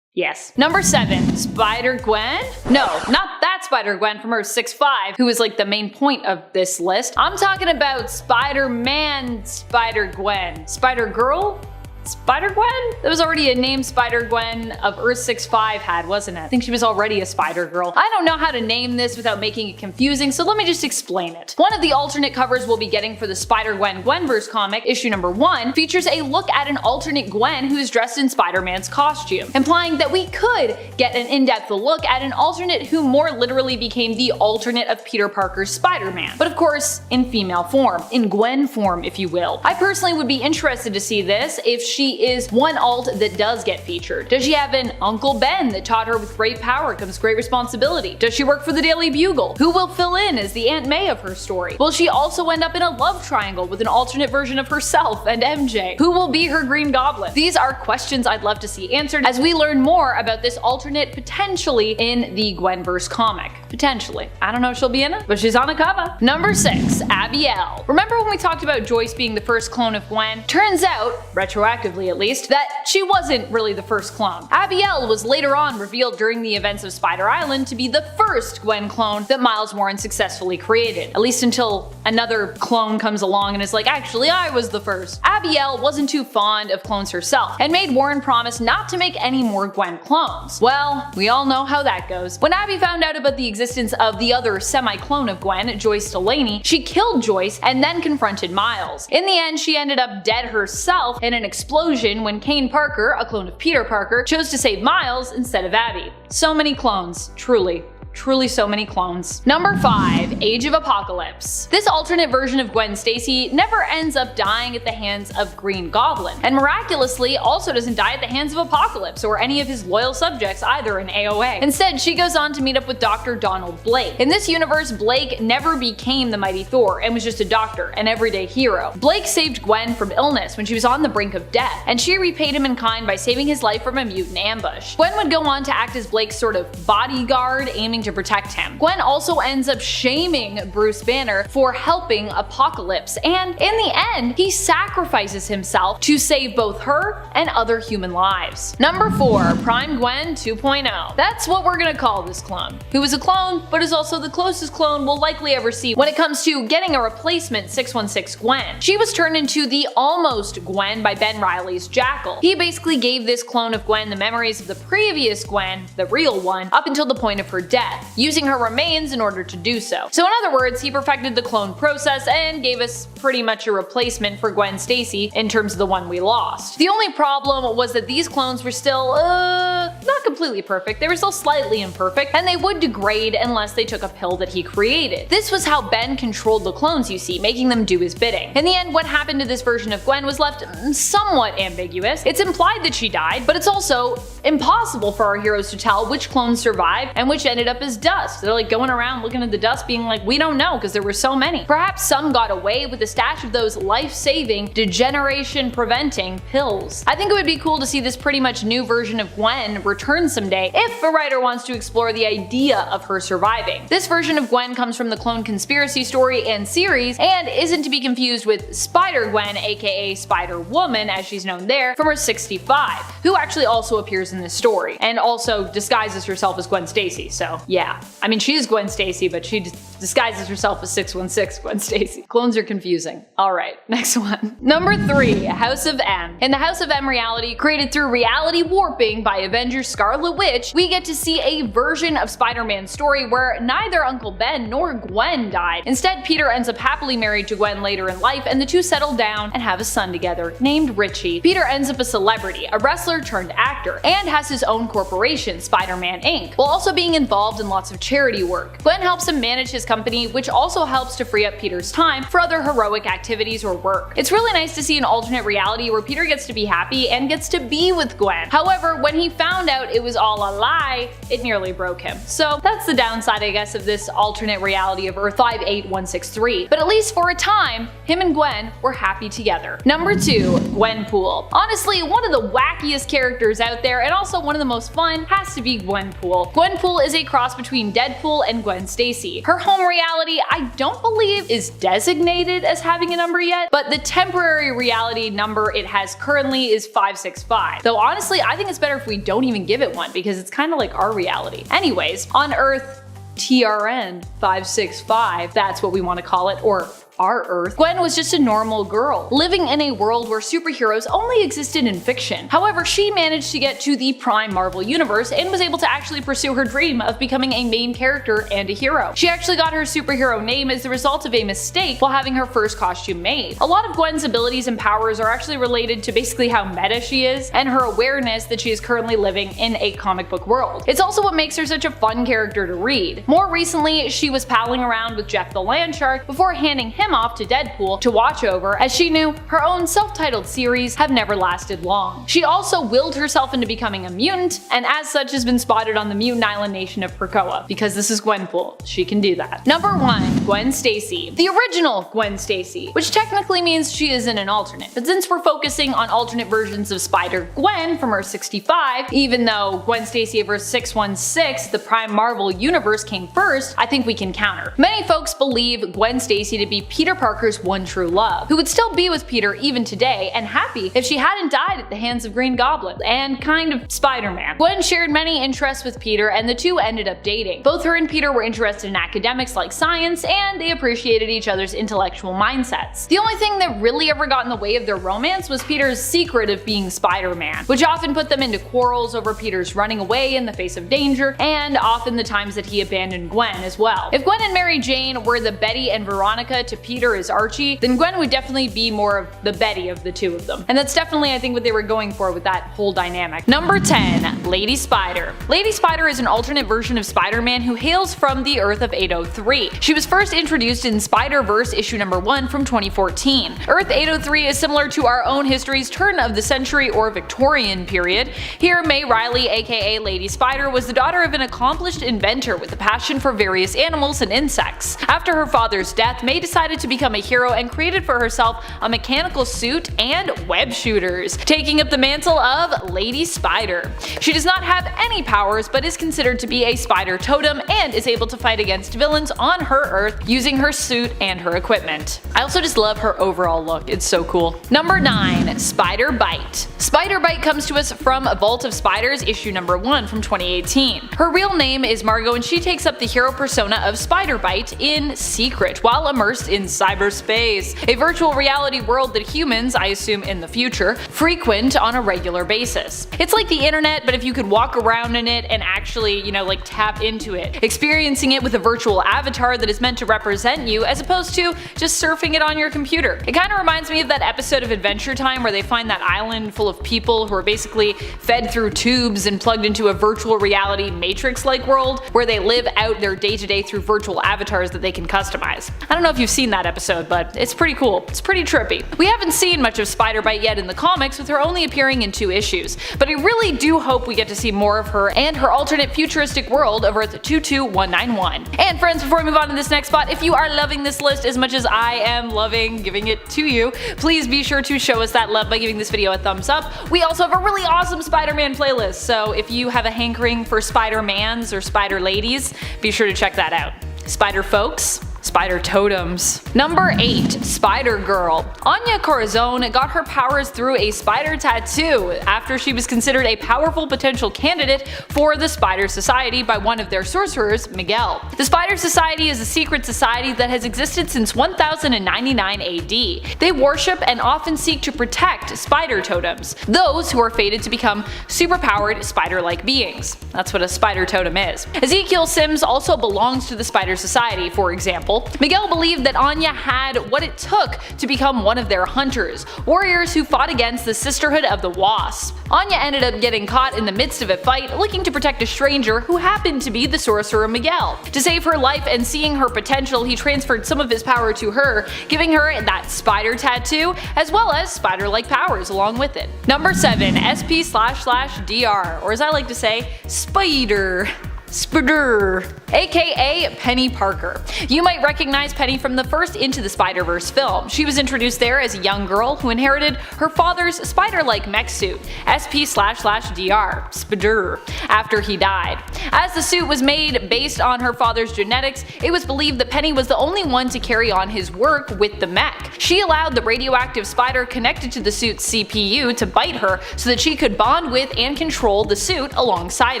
S4: Yes. Number 7. Spider-Gwen? No, not that Spider-Gwen from Earth 6-5, who is like the main point of this list. I'm talking about Spider-Man Spider-Gwen. Spider-Girl? Spider-Gwen? There was already a name Spider-Gwen of Earth 6-5 had, wasn't it? I think she was already a Spider-Girl. I don't know how to name this without making it confusing, so let me just explain it. One of the alternate covers we'll be getting for the Spider-Gwen Gwenverse comic, issue number 1, features a look at an alternate Gwen who is dressed in Spider-Man's costume, implying that we could get an in-depth look at an alternate who more literally became the alternate of Peter Parker's Spider-Man, but of course in female form, in Gwen form if you will. I personally would be interested to see this if she is one alt that does get featured. Does she have an Uncle Ben that taught her with great power comes great responsibility? Does she work for the Daily Bugle? Who will fill in as the Aunt May of her story? Will she also end up in a love triangle with an alternate version of herself and MJ? Who will be her Green Goblin? These are questions I'd love to see answered as we learn more about this alternate potentially in the Gwenverse comic. Potentially. I don't know if she'll be in it, but she's on a cover. Number 6. Abiel. Remember when we talked about Joyce being the first clone of Gwen? Turns out, retroactively at least, that she wasn't really the first clone. Abiel was later on revealed during the events of Spider Island to be the first Gwen clone that Miles Warren successfully created. At least until another clone comes along and is like, actually I was the first. Abiel wasn't too fond of clones herself and made Warren promise not to make any more Gwen clones. Well, we all know how that goes. When Abby found out about the existence of the other semi-clone of Gwen, Joyce Delaney, she killed Joyce and then confronted Miles. In the end, she ended up dead herself in an explosion when Kane Parker, a clone of Peter Parker, chose to save Miles instead of Abby. So many clones, truly. Truly so many clones. Number 5. Age of Apocalypse. This alternate version of Gwen Stacy never ends up dying at the hands of Green Goblin, and miraculously also doesn't die at the hands of Apocalypse or any of his loyal subjects either in AOA. Instead, she goes on to meet up with Dr. Donald Blake. In this universe, Blake never became the Mighty Thor and was just a doctor, an everyday hero. Blake saved Gwen from illness when she was on the brink of death, and she repaid him in kind by saving his life from a mutant ambush. Gwen would go on to act as Blake's sort of bodyguard, aiming to protect him. Gwen also ends up shaming Bruce Banner for helping Apocalypse, and in the end, he sacrifices himself to save both her and other human lives. Number 4. Prime Gwen 2.0. That's what we're gonna call this clone, who is a clone, but is also the closest clone we'll likely ever see when it comes to getting a replacement 616 Gwen. She was turned into the almost Gwen by Ben Reilly's Jackal. He basically gave this clone of Gwen the memories of the previous Gwen, the real one, up until the point of her death, using her remains in order to do so. So in other words, he perfected the clone process and gave us pretty much a replacement for Gwen Stacy in terms of the one we lost. The only problem was that these clones were still, not completely perfect, they were still slightly imperfect, and they would degrade unless they took a pill that he created. This was how Ben controlled the clones, you see, making them do his bidding. In the end, what happened to this version of Gwen was left somewhat ambiguous. It's implied that she died, but it's also impossible for our heroes to tell which clones survived and which ended up as dust. They're like going around looking at the dust being like, we don't know because there were so many. Perhaps some got away with a stash of those life-saving, degeneration-preventing pills. I think it would be cool to see this pretty much new version of Gwen return someday if a writer wants to explore the idea of her surviving. This version of Gwen comes from the Clone Conspiracy story and series and isn't to be confused with Spider-Gwen, aka Spider-Woman as she's known there, from her 65, who actually also appears in this story and also disguises herself as Gwen Stacy, so yeah. I mean, she is Gwen Stacy, but she disguises herself as 616 Gwen Stacy. Clones are confusing. Alright, next one. Number 3. House of M. In the House of M reality, created through reality warping by Avengers Scarlet Witch, we get to see a version of Spider-Man's story where neither Uncle Ben nor Gwen died. Instead, Peter ends up happily married to Gwen later in life, and the two settle down and have a son together, named Richie. Peter ends up a celebrity, a wrestler turned actor, and has his own corporation, Spider-Man Inc., while also being involved in lots of charity work. Gwen helps him manage his company, which also helps to free up Peter's time for other heroic activities or work. It's really nice to see an alternate reality where Peter gets to be happy and gets to be with Gwen. However, when he found out it was all a lie, it nearly broke him. So that's the downside, I guess, of this alternate reality of Earth 58163. But at least for a time, him and Gwen were happy together. Number 2. Gwenpool. Honestly, one of the wackiest characters out there and also one of the most fun has to be Gwenpool. Gwenpool is a cross between Deadpool and Gwen Stacy. Her home reality I don't believe is designated as having a number yet, but the temporary reality number it has currently is 565. Though honestly, I think it's better if we don't even give it one because it's kind of like our reality. Anyways, on Earth TRN 565, that's what we want to call it, or our Earth, Gwen was just a normal girl, living in a world where superheroes only existed in fiction. However, she managed to get to the Prime Marvel Universe and was able to actually pursue her dream of becoming a main character and a hero. She actually got her superhero name as the result of a mistake while having her first costume made. A lot of Gwen's abilities and powers are actually related to basically how meta she is and her awareness that she is currently living in a comic book world. It's also what makes her such a fun character to read. More recently, she was palling around with Jeff the Landshark before handing him him off to Deadpool to watch over, as she knew her own self-titled series have never lasted long. She also willed herself into becoming a mutant, and as such has been spotted on the mutant island nation of Krakoa, because this is Gwenpool, she can do that. Number 1. Gwen Stacy. The original Gwen Stacy, which technically means she isn't an alternate, but since we're focusing on alternate versions of Spider-Gwen from Earth 65, even though Gwen Stacy of Earth 616, the Prime Marvel universe, came first, I think we can counter. Many folks believe Gwen Stacy to be Peter Parker's one true love, who would still be with Peter even today and happy if she hadn't died at the hands of Green Goblin and kind of Spider-Man. Gwen shared many interests with Peter and the two ended up dating. Both her and Peter were interested in academics like science, and they appreciated each other's intellectual mindsets. The only thing that really ever got in the way of their romance was Peter's secret of being Spider-Man, which often put them into quarrels over Peter's running away in the face of danger, and often the times that he abandoned Gwen as well. If Gwen and Mary Jane were the Betty and Veronica to Peter as Archie, then Gwen would definitely be more of the Betty of the two of them. And that's definitely, I think, what they were going for with that whole dynamic. Number 10. Lady Spider. Lady Spider is an alternate version of Spider-Man who hails from the Earth of 803. She was first introduced in Spider-Verse issue number 1 from 2014. Earth 803 is similar to our own history's turn of the century or Victorian period. Here, May Riley, aka Lady Spider, was the daughter of an accomplished inventor with a passion for various animals and insects. After her father's death, May decided to become a hero and created for herself a mechanical suit and web shooters, taking up the mantle of Lady Spider. She does not have any powers, but is considered to be a spider totem and is able to fight against villains on her Earth using her suit and her equipment. I also just love her overall look, it's so cool. Number 9. Spider Bite. Spider Bite comes to us from A Vault of Spiders issue number 1 from 2018. Her real name is Margot and she takes up the hero persona of Spider Bite in secret while immersed in cyberspace, a virtual reality world that humans, I assume in the future, frequent on a regular basis. It's like the internet, but if you could walk around in it and actually, like tap into it, experiencing it with a virtual avatar that is meant to represent you as opposed to just surfing it on your computer. It kind of reminds me of that episode of Adventure Time where they find that island full of people who are basically fed through tubes and plugged into a virtual reality Matrix-like world where they live out their day-to-day through virtual avatars that they can customize. I don't know if you've seen that episode, but it's pretty cool. It's pretty trippy. We haven't seen much of Spider-Bite yet in the comics, with her only appearing in 2 issues, but I really do hope we get to see more of her and her alternate futuristic world of Earth 22191. And friends, before we move on to this next spot, if you are loving this list as much as I am loving giving it to you, please be sure to show us that love by giving this video a thumbs up. We also have a really awesome Spider-Man playlist, so if you have a hankering for Spider-Mans or Spider-Ladies, be sure to check that out. Spider folks, Spider totems. Number 8. Spider-Girl. Anya Corazon got her powers through a spider tattoo after she was considered a powerful potential candidate for the Spider Society by one of their sorcerers, Miguel. The Spider Society is a secret society that has existed since 1099 AD. They worship and often seek to protect spider totems, those who are fated to become superpowered spider-like beings. That's what a spider totem is. Ezekiel Sims also belongs to the Spider Society, for example. Miguel believed that Anya had what it took to become one of their hunters, warriors who fought against the Sisterhood of the Wasp. Anya ended up getting caught in the midst of a fight looking to protect a stranger who happened to be the sorcerer Miguel. To save her life and seeing her potential, he transferred some of his power to her, giving her that spider tattoo as well as spider-like powers along with it. Number 7. SP//DR, or as I like to say, Spider. Spider, aka Penny Parker. You might recognize Penny from the first Into the Spider-Verse film. She was introduced there as a young girl who inherited her father's spider-like mech suit, SP//DR, Spider, after he died. As the suit was made based on her father's genetics, it was believed that Penny was the only one to carry on his work with the mech. She allowed the radioactive spider connected to the suit's CPU to bite her so that she could bond with and control the suit alongside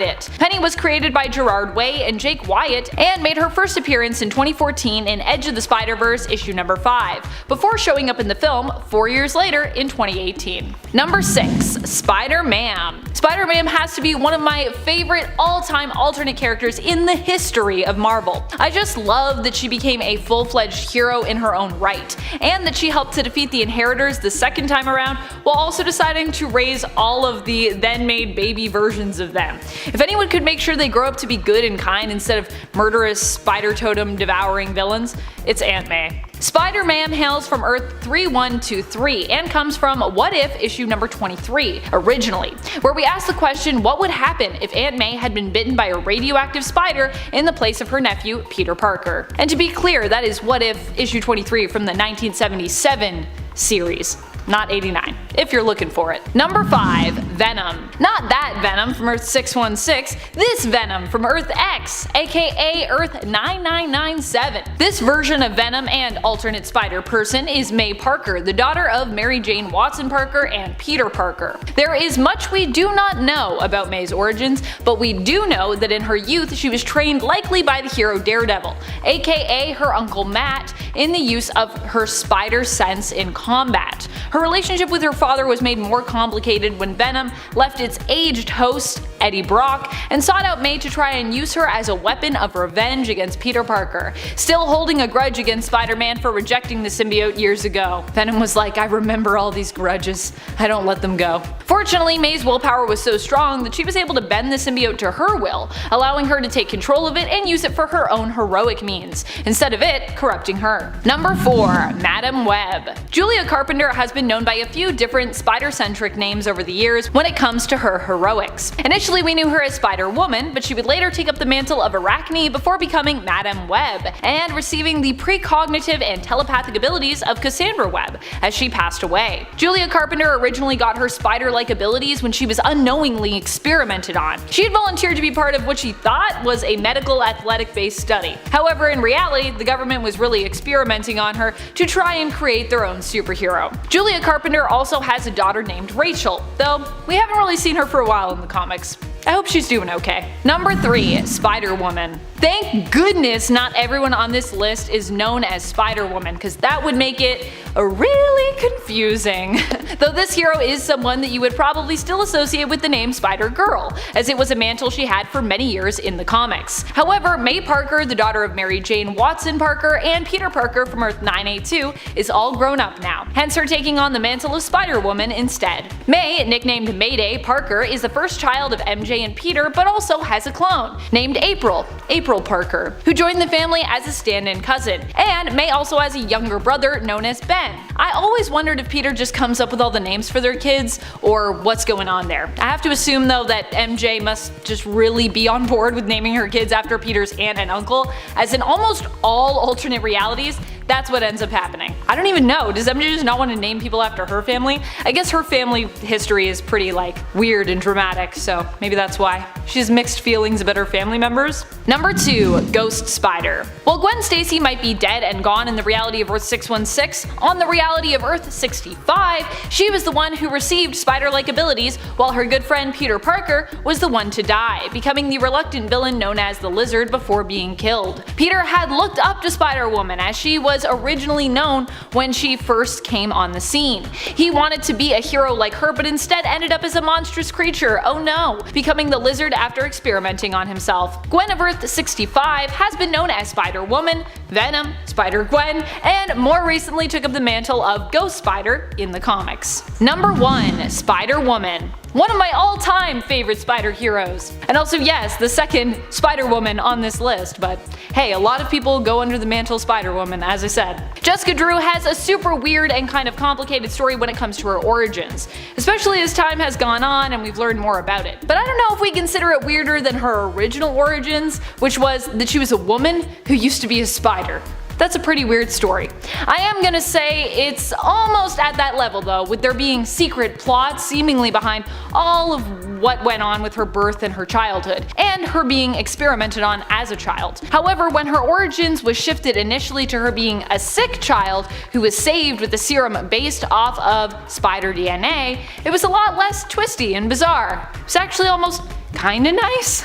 S4: it. Penny was created by Gerard Way and Jake Wyatt and made her first appearance in 2014 in Edge of the Spider-Verse issue number 5, before showing up in the film 4 years later in 2018. Number 6. Spider-Man. Spider-Man has to be one of my favorite all-time alternate characters in the history of Marvel. I just love that she became a full-fledged hero in her own right, and that she helped to defeat the Inheritors the second time around while also deciding to raise all of the then-made baby versions of them. If anyone could make sure they grow up to be good and kind instead of murderous spider totem devouring villains? It's Aunt May. Spider-Man hails from Earth 3123 and comes from What If issue number 23 originally, where we asked the question what would happen if Aunt May had been bitten by a radioactive spider in the place of her nephew Peter Parker. And to be clear, that is What If issue 23 from the 1977 series. Not 89, if you're looking for it. Number 5. Venom. Not that Venom from Earth 616, this Venom from Earth X, aka Earth 9997. This version of Venom and alternate spider person is May Parker, the daughter of Mary Jane Watson Parker and Peter Parker. There is much we do not know about May's origins, but we do know that in her youth she was trained likely by the hero Daredevil, aka her uncle Matt, in the use of her spider sense in combat. Her relationship with her father was made more complicated when Venom left its aged host, Eddie Brock, and sought out May to try and use her as a weapon of revenge against Peter Parker, still holding a grudge against Spider-Man for rejecting the symbiote years ago. Venom was like, I remember all these grudges, I don't let them go. Fortunately, May's willpower was so strong that she was able to bend the symbiote to her will, allowing her to take control of it and use it for her own heroic means, instead of it corrupting her. Number 4. Madam Web. Julia Carpenter has been known by a few different spider-centric names over the years when it comes to her heroics. Initially we knew her as Spider-Woman, but she would later take up the mantle of Arachne before becoming Madam Web, and receiving the precognitive and telepathic abilities of Cassandra Webb as she passed away. Julia Carpenter originally got her spider-like abilities when she was unknowingly experimented on. She had volunteered to be part of what she thought was a medical athletic-based study. However, in reality, the government was really experimenting on her to try and create their own superhero. Julia Carpenter also has a daughter named Rachel, though we haven't really seen her for a while in the comics. I hope she's doing okay. Number 3. Spider-Woman. Thank goodness not everyone on this list is known as Spider-Woman, because that would make it really confusing. Though this hero is someone that you would probably still associate with the name Spider-Girl, as it was a mantle she had for many years in the comics. However, May Parker, the daughter of Mary Jane Watson Parker and Peter Parker from Earth 982, is all grown up now, hence her taking on the mantle of Spider-Woman instead. May, nicknamed Mayday Parker, is the first child of MJ and Peter, but also has a clone, named April Parker, who joined the family as a stand-in cousin, and May also has a younger brother known as Ben. I always wondered if Peter just comes up with all the names for their kids, or what's going on there. I have to assume though that MJ must just really be on board with naming her kids after Peter's aunt and uncle, as in almost all alternate realities, that's what ends up happening. I don't even know, does MJ just not want to name people after her family? I guess her family history is pretty weird and dramatic, so maybe that's why. She has mixed feelings about her family members. Number 2. Ghost Spider. While Gwen Stacy might be dead and gone in the reality of Earth 616, on the reality of Earth 65, she was the one who received spider-like abilities, while her good friend Peter Parker was the one to die, becoming the reluctant villain known as the Lizard before being killed. Peter had looked up to Spider-Woman as she was originally known when she first came on the scene. He wanted to be a hero like her, but instead ended up as a monstrous creature, oh no, becoming the Lizard after experimenting on himself. Gwen of Earth 65 has been known as Spider-Woman, Venom, Spider-Gwen, and more recently took up the mantle of Ghost Spider in the comics. Number 1. Spider-Woman. One of my all-time favorite spider heroes. And also yes, the second Spider-Woman on this list, but hey, a lot of people go under the mantle Spider-Woman, as I said. Jessica Drew has a super weird and kind of complicated story when it comes to her origins, especially as time has gone on and we've learned more about it. But I don't know if we consider it weirder than her original origins, which was that she was a woman who used to be a spider. That's a pretty weird story. I am gonna say it's almost at that level though, with there being secret plots seemingly behind all of what went on with her birth and her childhood, and her being experimented on as a child. However, when her origins was shifted initially to her being a sick child who was saved with a serum based off of spider DNA, it was a lot less twisty and bizarre. It's actually almost kinda nice.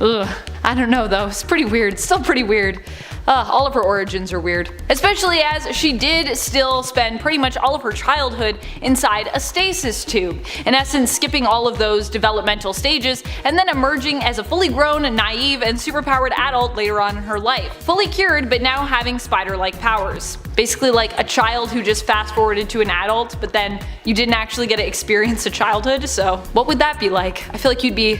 S4: Ugh, I don't know though, it's pretty weird, still pretty weird. All of her origins are weird. Especially as she did still spend pretty much all of her childhood inside a stasis tube, in essence skipping all of those developmental stages and then emerging as a fully grown, naive, and superpowered adult later on in her life. Fully cured, but now having spider-like powers. Basically like a child who just fast forwarded to an adult, but then you didn't actually get to experience a childhood, so what would that be like? I feel like you'd be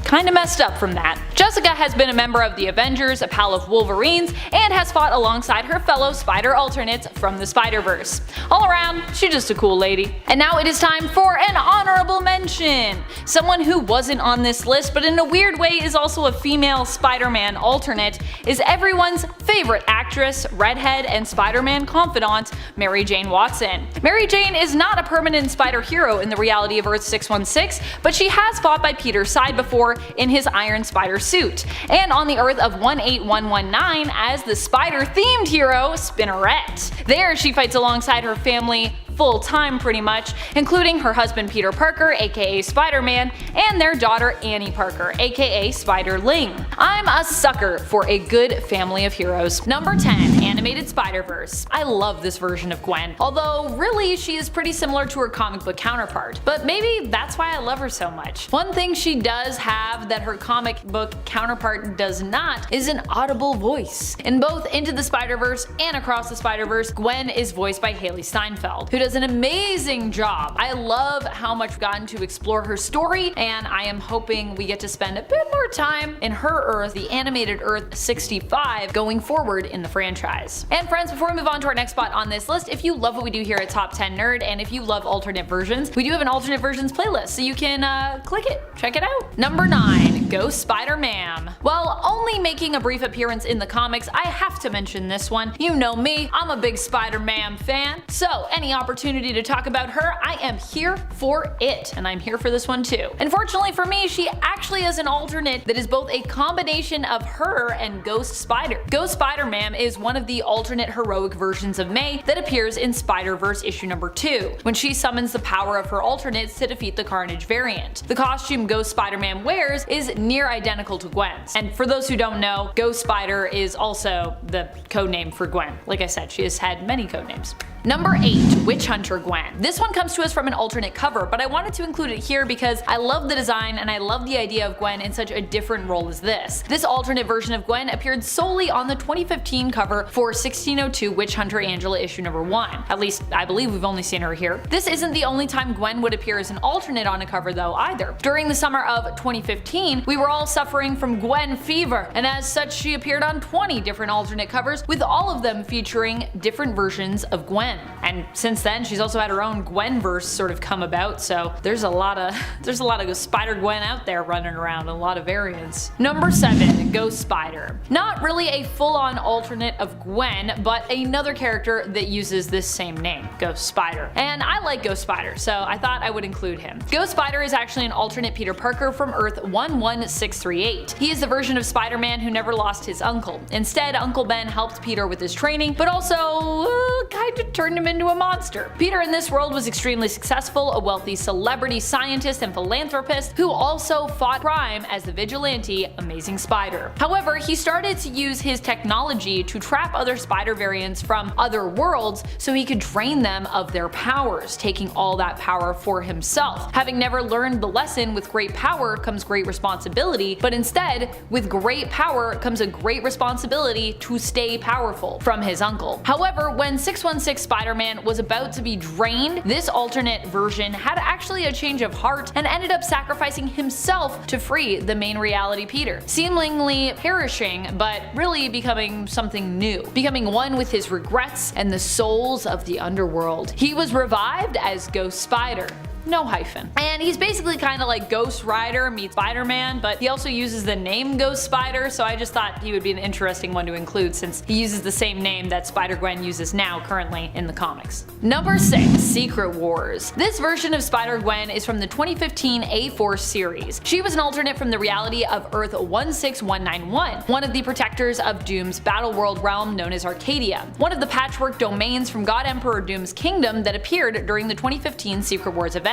S4: kinda messed up from that. Jessica has been a member of the Avengers, a pal of Wolverine's, and has fought alongside her fellow Spider alternates from the Spider-Verse. All around, she's just a cool lady. And now it is time for an honorable mention! Someone who wasn't on this list but in a weird way is also a female Spider-Man alternate is everyone's favorite actress, redhead, and Spider-Man confidant, Mary Jane Watson. Mary Jane is not a permanent spider hero in the reality of Earth 616, but she has fought by Peter's side before in his Iron Spider suit, and on the Earth of 18119 as the spider-themed hero, Spinneret. There she fights alongside her family full-time pretty much, including her husband Peter Parker aka Spider-Man and their daughter Annie Parker aka Spider-Ling. I'm a sucker for a good family of heroes. Number 10. Animated Spider-Verse. I love this version of Gwen, although really she is pretty similar to her comic book counterpart, but maybe that's why I love her so much. One thing she does have that her comic book counterpart does not is an audible voice. In both Into the Spider-Verse and Across the Spider-Verse, Gwen is voiced by Haley Steinfeld, who does an amazing job. I love how much we've gotten to explore her story, and I am hoping we get to spend a bit more time in her Earth, the animated Earth 65, going forward in the franchise. And friends, before we move on to our next spot on this list, if you love what we do here at Top 10 Nerd, and if you love alternate versions, we do have an alternate versions playlist, so you can click it, check it out. Number 9. Ghost Spider-Man. While only making a brief appearance in the comics, I have to mention this one. You know me, I'm a big Spider-Man fan, so any opportunity to talk about her, I am here for it, and I'm here for this one too. Unfortunately for me, she actually is an alternate that is both a combination of her and Ghost Spider. Ghost Spider-Man is one of the alternate heroic versions of May that appears in Spider-Verse issue number 2, when she summons the power of her alternates to defeat the Carnage variant. The costume Ghost Spider-Man wears is near identical to Gwen's, and for those who don't know, Ghost Spider is also the codename for Gwen. Like I said, she has had many codenames. Number 8. Witch Hunter Gwen. This one comes to us from an alternate cover, but I wanted to include it here because I love the design and I love the idea of Gwen in such a different role as this. This alternate version of Gwen appeared solely on the 2015 cover for 1602 Witch Hunter Angela issue number 1. At least, I believe we've only seen her here. This isn't the only time Gwen would appear as an alternate on a cover though either. During the summer of 2015, we were all suffering from Gwen fever, and as such she appeared on 20 different alternate covers, with all of them featuring different versions of Gwen. And since then, she's also had her own Gwenverse sort of come about, so there's a lot of Spider-Gwen out there running around, a lot of variants. Number 7. Ghost Spider. Not really a full-on alternate of Gwen, but another character that uses this same name, Ghost Spider. And I like Ghost Spider, so I thought I would include him. Ghost Spider is actually an alternate Peter Parker from Earth 11638. He is the version of Spider-Man who never lost his uncle. Instead, Uncle Ben helped Peter with his training, but also kinda turned him into a monster. Peter in this world was extremely successful, a wealthy celebrity scientist and philanthropist who also fought crime as the vigilante Amazing Spider. However, he started to use his technology to trap other spider variants from other worlds so he could drain them of their powers, taking all that power for himself. Having never learned the lesson with great power comes great responsibility, but instead, with great power comes a great responsibility to stay powerful from his uncle. However, when 616 Spider-Man was about to be drained, this alternate version had actually a change of heart and ended up sacrificing himself to free the main reality Peter, seemingly perishing but really becoming something new, becoming one with his regrets and the souls of the underworld. He was revived as Ghost Spider. No hyphen. And he's basically kind of like Ghost Rider meets Spider-Man, but he also uses the name Ghost Spider, so I just thought he would be an interesting one to include since he uses the same name that Spider-Gwen uses now currently in the comics. Number 6. Secret Wars. This version of Spider-Gwen is from the 2015 A-Force series. She was an alternate from the reality of Earth 16191, one of the protectors of Doom's battle world realm known as Arcadia, one of the patchwork domains from God Emperor Doom's kingdom that appeared during the 2015 Secret Wars event.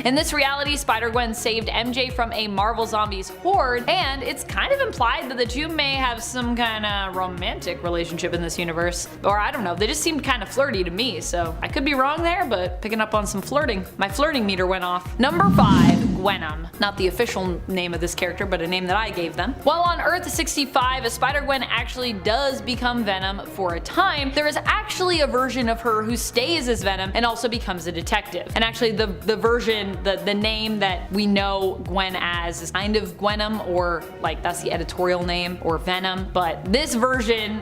S4: In this reality, Spider-Gwen saved MJ from a Marvel Zombies horde, and it's kind of implied that the two may have some kind of romantic relationship in this universe. Or I don't know, they just seemed kind of flirty to to me, so I could be wrong there, but picking up on some flirting. My flirting meter went off. Number 5, Gwenum. Not the official name of this character, but a name that I gave them. While on Earth 65, a Spider-Gwen actually does become Venom for a time, there is actually a version of her who stays as Venom and also becomes a detective. And actually the version, the name that we know Gwen as is kind of Gwenum, or like that's the editorial name, or Venom, but this version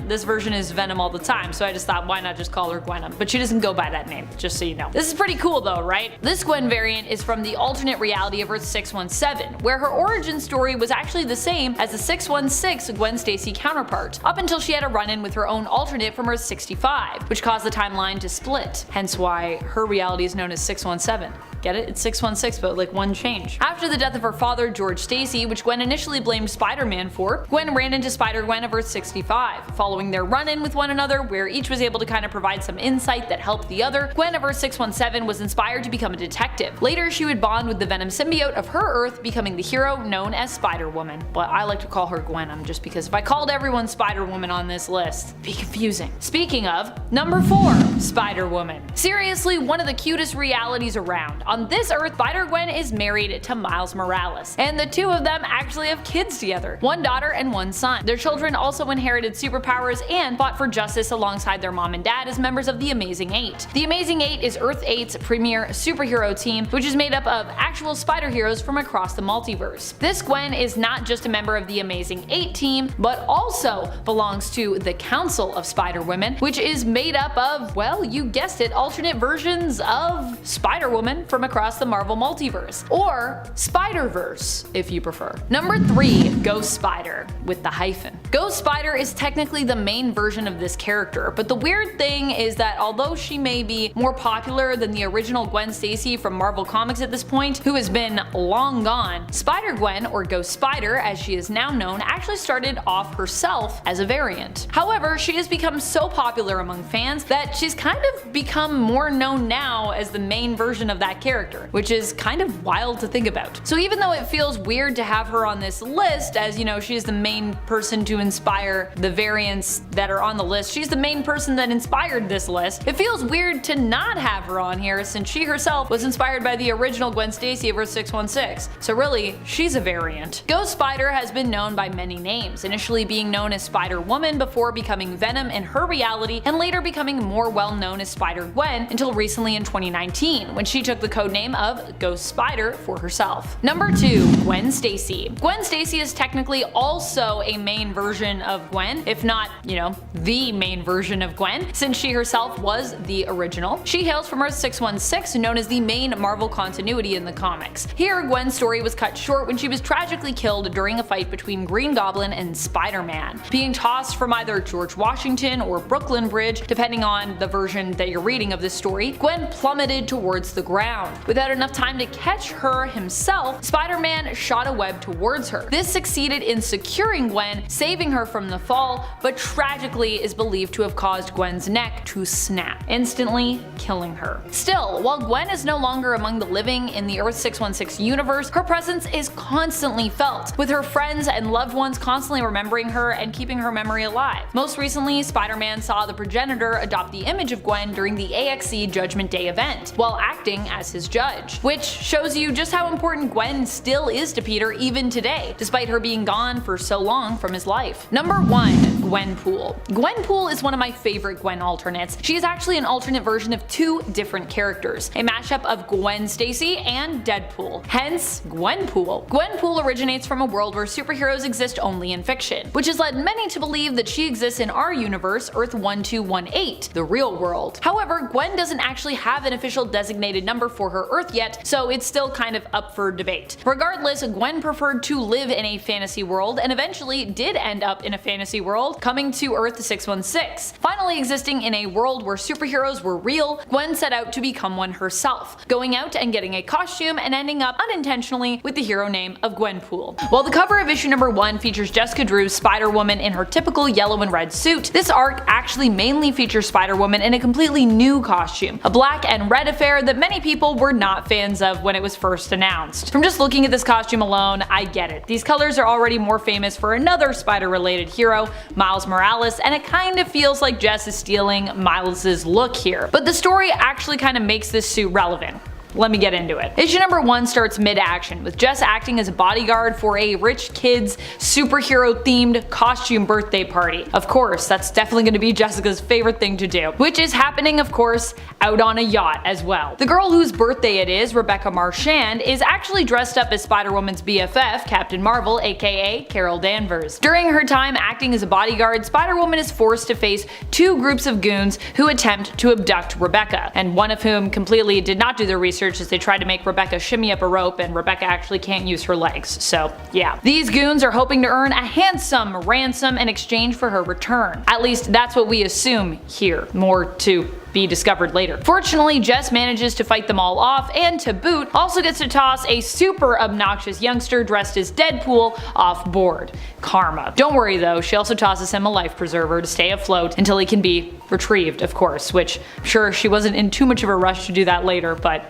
S4: is Venom all the time, so I just thought why not just call her Gwenum, but she doesn't go by that name, just so you know. This is pretty cool though, right? This Gwen variant is from the alternate reality of Earth 617, where her origin story was actually the same as the 616 Gwen Stacy counterpart, up until she had a run-in with her own alternate from Earth 65, which caused the timeline to split, hence why her reality is known as 617. Get it? It's 616, but like one change. After the death of her father, George Stacy, which Gwen initially blamed Spider-Man for, Gwen ran into Spider-Gwen of Earth 65. Following their run-in with one another, where each was able to kind of provide some insight that helped the other, Gwen of Earth 617 was inspired to become a detective. Later, she would bond with the Venom symbiote of her Earth, becoming the hero known as Spider-Woman. But I like to call her Gwenum, just because if I called everyone Spider-Woman on this list, it'd be confusing. Speaking of, number 4, Spider-Woman. Seriously, one of the cutest realities around. On this Earth, Spider-Gwen is married to Miles Morales, and the two of them actually have kids together, one daughter and one son. Their children also inherited superpowers and fought for justice alongside their mom and dad as members of the Amazing Eight. The Amazing Eight is Earth 8's premier superhero team, which is made up of actual spider heroes from across the multiverse. This Gwen is not just a member of the Amazing Eight team, but also belongs to the Council of Spider-Women, which is made up of, well, you guessed it, alternate versions of Spider-Woman from across the Marvel multiverse, or Spider-Verse if you prefer. Number 3, Ghost Spider, with the hyphen. Ghost Spider is technically the main version of this character, but the weird thing is that although she may be more popular than the original Gwen Stacy from Marvel Comics at this point, who has been long gone, Spider-Gwen, or Ghost Spider as she is now known, actually started off herself as a variant. However, she has become so popular among fans that she's kind of become more known now as the main version of that character, which is kind of wild to think about. So even though it feels weird to have her on this list, as you know, she is the main person to inspire the variants that are on the list, she's the main person that inspired this list, it feels weird to not have her on here since she herself was inspired by the original Gwen Stacy of Earth 616. So really, she's a variant. Ghost Spider has been known by many names, initially being known as Spider-Woman before becoming Venom in her reality, and later becoming more well known as Spider-Gwen until recently in 2019, when she took the codename of Ghost Spider for herself. Number 2, Gwen Stacy. Gwen Stacy is technically also a main version of Gwen, if not, you know, the main version of Gwen, since she herself was the original. She hails from Earth 616, known as the main Marvel continuity in the comics. Here, Gwen's story was cut short when she was tragically killed during a fight between Green Goblin and Spider-Man. Being tossed from either George Washington or Brooklyn Bridge, depending on the version that you're reading of this story, Gwen plummeted towards the ground. Without enough time to catch her himself, Spider-Man shot a web towards her. This succeeded in securing Gwen, saving her from the fall, but tragically is believed to have caused Gwen's neck to snap, instantly killing her. Still, while Gwen is no longer among the living in the Earth 616 universe, her presence is constantly felt, with her friends and loved ones constantly remembering her and keeping her memory alive. Most recently, Spider-Man saw the progenitor adopt the image of Gwen during the AXE Judgment Day event, while acting as his judge, which shows you just how important Gwen still is to Peter even today, despite her being gone for so long from his life. Number 1, Gwenpool. Gwenpool is one of my favorite Gwen alternates. She is actually an alternate version of 2 different characters, a mashup of Gwen Stacy and Deadpool, hence Gwenpool. Gwenpool originates from a world where superheroes exist only in fiction, which has led many to believe that she exists in our universe, Earth 1218, the real world. However, Gwen doesn't actually have an official designated number for her Earth yet, so it's still kind of up for debate. Regardless, Gwen preferred to live in a fantasy world and eventually did end up in a fantasy world, coming to Earth 616. Finally existing in a world where superheroes were real, Gwen set out to become one herself, going out and getting a costume and ending up unintentionally with the hero name of Gwenpool. While the cover of issue number 1 features Jessica Drew's Spider-Woman in her typical yellow and red suit, this arc actually mainly features Spider-Woman in a completely new costume, a black and red affair that many people were not fans of when it was first announced. From just looking at this costume alone, I get it. These colors are already more famous for another spider-related hero, Miles Morales, and it kind of feels like Jess is stealing Miles' look here. But the story actually kind of makes this suit relevant. Let me get into it. Issue number 1 starts mid-action, with Jess acting as a bodyguard for a rich kid's superhero-themed costume birthday party. Of course, that's definitely going to be Jessica's favorite thing to do, which is happening, of course, out on a yacht as well. The girl whose birthday it is, Rebecca Marchand, is actually dressed up as Spider-Woman's BFF, Captain Marvel, aka Carol Danvers. During her time acting as a bodyguard, Spider-Woman is forced to face 2 groups of goons who attempt to abduct Rebecca, and one of whom completely did not do their research as they tried to make Rebecca shimmy up a rope, and Rebecca actually can't use her legs, so yeah. These goons are hoping to earn a handsome ransom in exchange for her return. At least that's what we assume here. More to be discovered later. Fortunately, Jess manages to fight them all off, and to boot, also gets to toss a super obnoxious youngster dressed as Deadpool off board. Karma. Don't worry though, she also tosses him a life preserver to stay afloat until he can be retrieved, of course, which I'm sure she wasn't in too much of a rush to do that later, but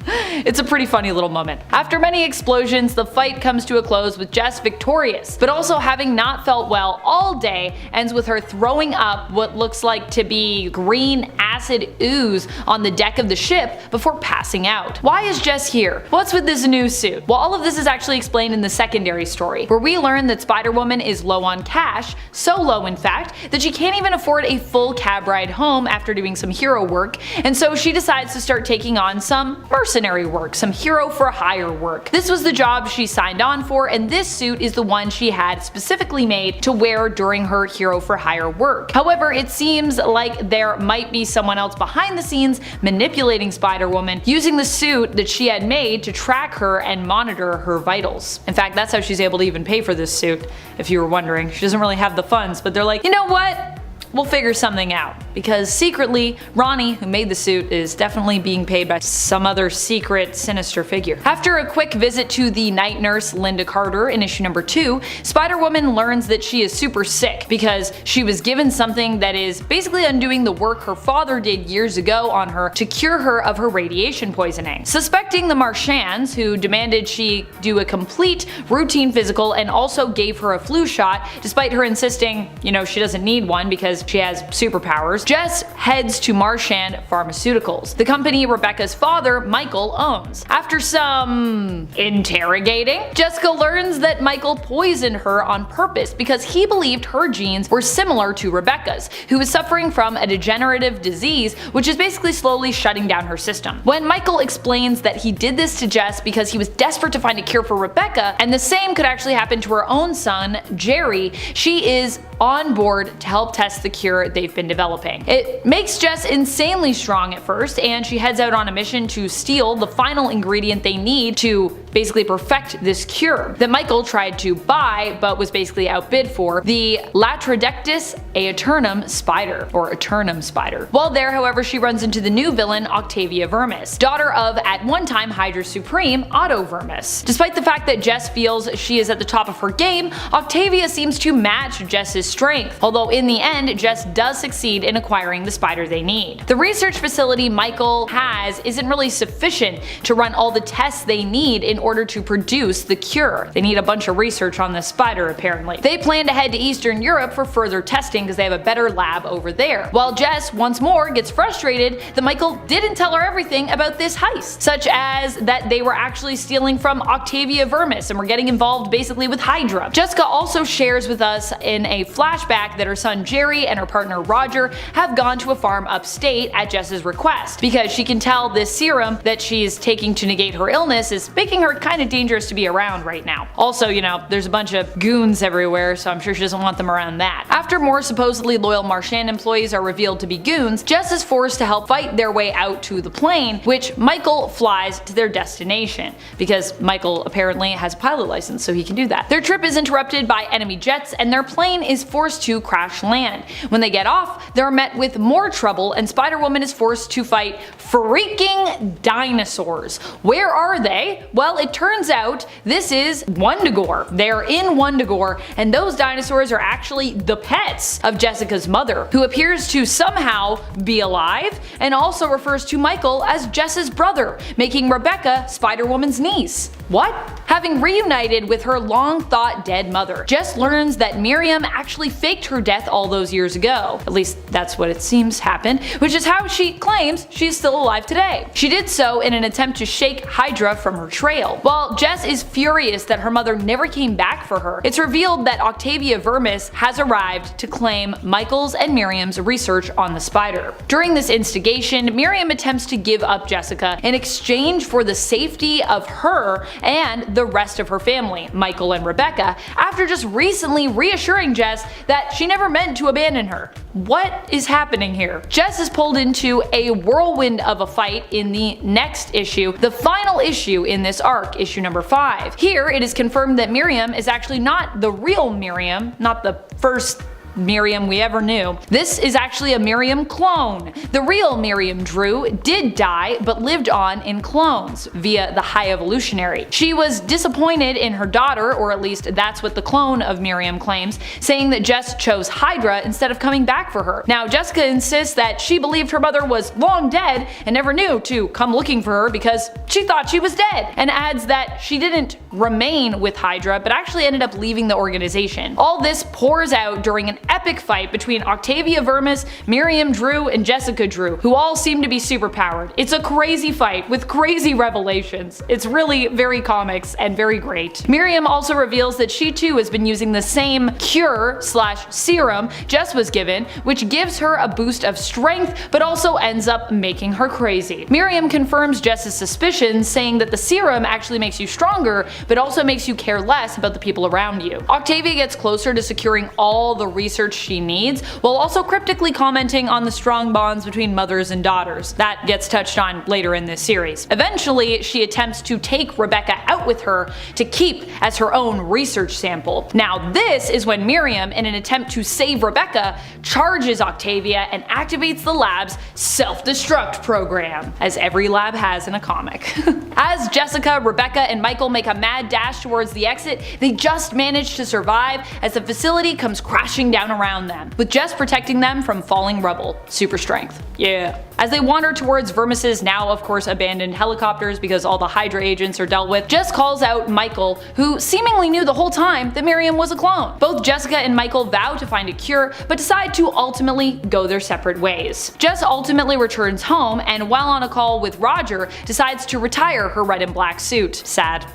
S4: it's a pretty funny little moment. After many explosions, the fight comes to a close with Jess victorious, but also having not felt well all day, ends with her throwing up what looks like to be green acid ooze on the deck of the ship before passing out. Why is Jess here? What's with this new suit? Well, all of this is actually explained in the secondary story, where we learn that Spider-Woman is low on cash, so low in fact, that she can't even afford a full cab ride home after doing some hero work, and so she decides to start taking on some mercenary work, some hero for hire work. This was the job she signed on for, and this suit is the one she had specifically made to wear during her hero for hire work. However, it seems like there might be someone else behind the scenes manipulating Spider-Woman, using the suit that she had made to track her and monitor her vitals. In fact, that's how she's able to even pay for this suit, if you were wondering. She doesn't really have the funds, but they're like, you know what? We'll figure something out. Because secretly, Ronnie, who made the suit, is definitely being paid by some other secret, sinister figure. After a quick visit to the night nurse Linda Carter in issue number 2, Spider-Woman learns that she is super sick because she was given something that is basically undoing the work her father did years ago on her to cure her of her radiation poisoning. Suspecting the Marchands, who demanded she do a complete routine physical and also gave her a flu shot, despite her insisting, you know, she doesn't need one because she has superpowers, Jess heads to Marchand Pharmaceuticals, the company Rebecca's father, Michael, owns. After some interrogating, Jessica learns that Michael poisoned her on purpose because he believed her genes were similar to Rebecca's, who was suffering from a degenerative disease which is basically slowly shutting down her system. When Michael explains that he did this to Jess because he was desperate to find a cure for Rebecca, and the same could actually happen to her own son, Jerry, she is on board to help test the cure they've been developing. It makes Jess insanely strong at first, and she heads out on a mission to steal the final ingredient they need to basically perfect this cure that Michael tried to buy but was basically outbid for, the Latrodectus aeternum spider, or Eternum spider. While there, however, she runs into the new villain Octavia Vermis, daughter of, at one time, Hydra Supreme, Otto Vermis. Despite the fact that Jess feels she is at the top of her game, Octavia seems to match Jess's strength, although in the end, Jess does succeed in acquiring the spider they need. The research facility Michael has isn't really sufficient to run all the tests they need in order to produce the cure. They need a bunch of research on this spider apparently. They plan to head to Eastern Europe for further testing because they have a better lab over there. While Jess once more gets frustrated that Michael didn't tell her everything about this heist, such as that they were actually stealing from Octavia Vermis and were getting involved basically with Hydra. Jessica also shares with us in a flashback that her son Jerry and her partner Roger have gone to a farm upstate at Jess's request, because she can tell this serum that she's taking to negate her illness is making her kind of dangerous to be around right now. Also, you know, there's a bunch of goons everywhere, so I'm sure she doesn't want them around that. After more supposedly loyal Marchand employees are revealed to be goons, Jess is forced to help fight their way out to the plane, which Michael flies to their destination, because Michael apparently has a pilot license, so he can do that. Their trip is interrupted by enemy jets, and their plane is forced to crash land. When they get off, they're met with more trouble, and Spider-Woman is forced to fight freaking dinosaurs. Where are they? Well, Well, it turns out this is Wendigo. They're in Wendigo, and those dinosaurs are actually the pets of Jessica's mother, who appears to somehow be alive and also refers to Michael as Jess's brother, making Rebecca Spider-Woman's niece. What? Having reunited with her long-thought dead mother, Jess learns that Miriam actually faked her death all those years ago. At least that's what it seems happened, which is how she claims she's still alive today. She did so in an attempt to shake Hydra from her trail. While Jess is furious that her mother never came back for her, it's revealed that Octavia Vermis has arrived to claim Michael's and Miriam's research on the spider. During this instigation, Miriam attempts to give up Jessica in exchange for the safety of her and the rest of her family, Michael and Rebecca, after just recently reassuring Jess that she never meant to abandon her. What is happening here? Jess is pulled into a whirlwind of a fight in the next issue, the final issue in this arc, issue number 5. Here it is confirmed that Miriam is actually not the real Miriam, not the first Miriam we ever knew. This is actually a Miriam clone. The real Miriam Drew did die, but lived on in clones via the High Evolutionary. She was disappointed in her daughter, or at least that's what the clone of Miriam claims, saying that Jess chose Hydra instead of coming back for her. Now Jessica insists that she believed her mother was long dead and never knew to come looking for her because she thought she was dead, and adds that she didn't remain with Hydra but actually ended up leaving the organization. All this pours out during an epic fight between Octavia Vermis, Miriam Drew, and Jessica Drew, who all seem to be superpowered. It's a crazy fight with crazy revelations. It's really very comics and very great. Miriam also reveals that she too has been using the same cure/serum Jess was given, which gives her a boost of strength but also ends up making her crazy. Miriam confirms Jess's suspicions, saying that the serum actually makes you stronger but also makes you care less about the people around you. Octavia gets closer to securing all the research she needs, while also cryptically commenting on the strong bonds between mothers and daughters. That gets touched on later in this series. Eventually, she attempts to take Rebecca out with her to keep as her own research sample. Now this is when Miriam, in an attempt to save Rebecca, charges Octavia and activates the lab's self-destruct program, as every lab has in a comic. As Jessica, Rebecca, and Michael make a mad dash towards the exit, they just manage to survive as the facility comes crashing down around them, with Jess protecting them from falling rubble. Super strength. Yeah. As they wander towards Vermis's now of course abandoned helicopters because all the Hydra agents are dealt with, Jess calls out Michael, who seemingly knew the whole time that Miriam was a clone. Both Jessica and Michael vow to find a cure, but decide to ultimately go their separate ways. Jess ultimately returns home, and while on a call with Roger, decides to retire her red and black suit. Sad.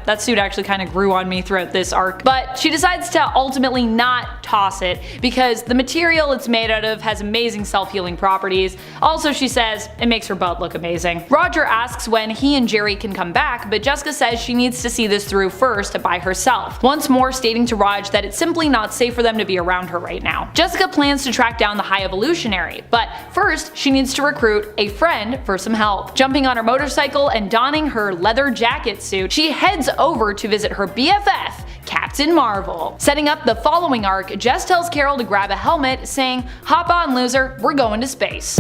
S4: That suit actually kind of grew on me throughout this arc. But she decides to ultimately not toss it because the material it's made out of has amazing self-healing properties. Also, she says it makes her butt look amazing. Roger asks when he and Jerry can come back, but Jessica says she needs to see this through first by herself, once more stating to Raj that it's simply not safe for them to be around her right now. Jessica plans to track down the High Evolutionary, but first she needs to recruit a friend for some help. Jumping on her motorcycle and donning her leather jacket suit, she heads over to visit her BFF, Captain Marvel. Setting up the following arc, Jess tells Carol to grab a helmet, saying, "Hop on, loser, we're going to space."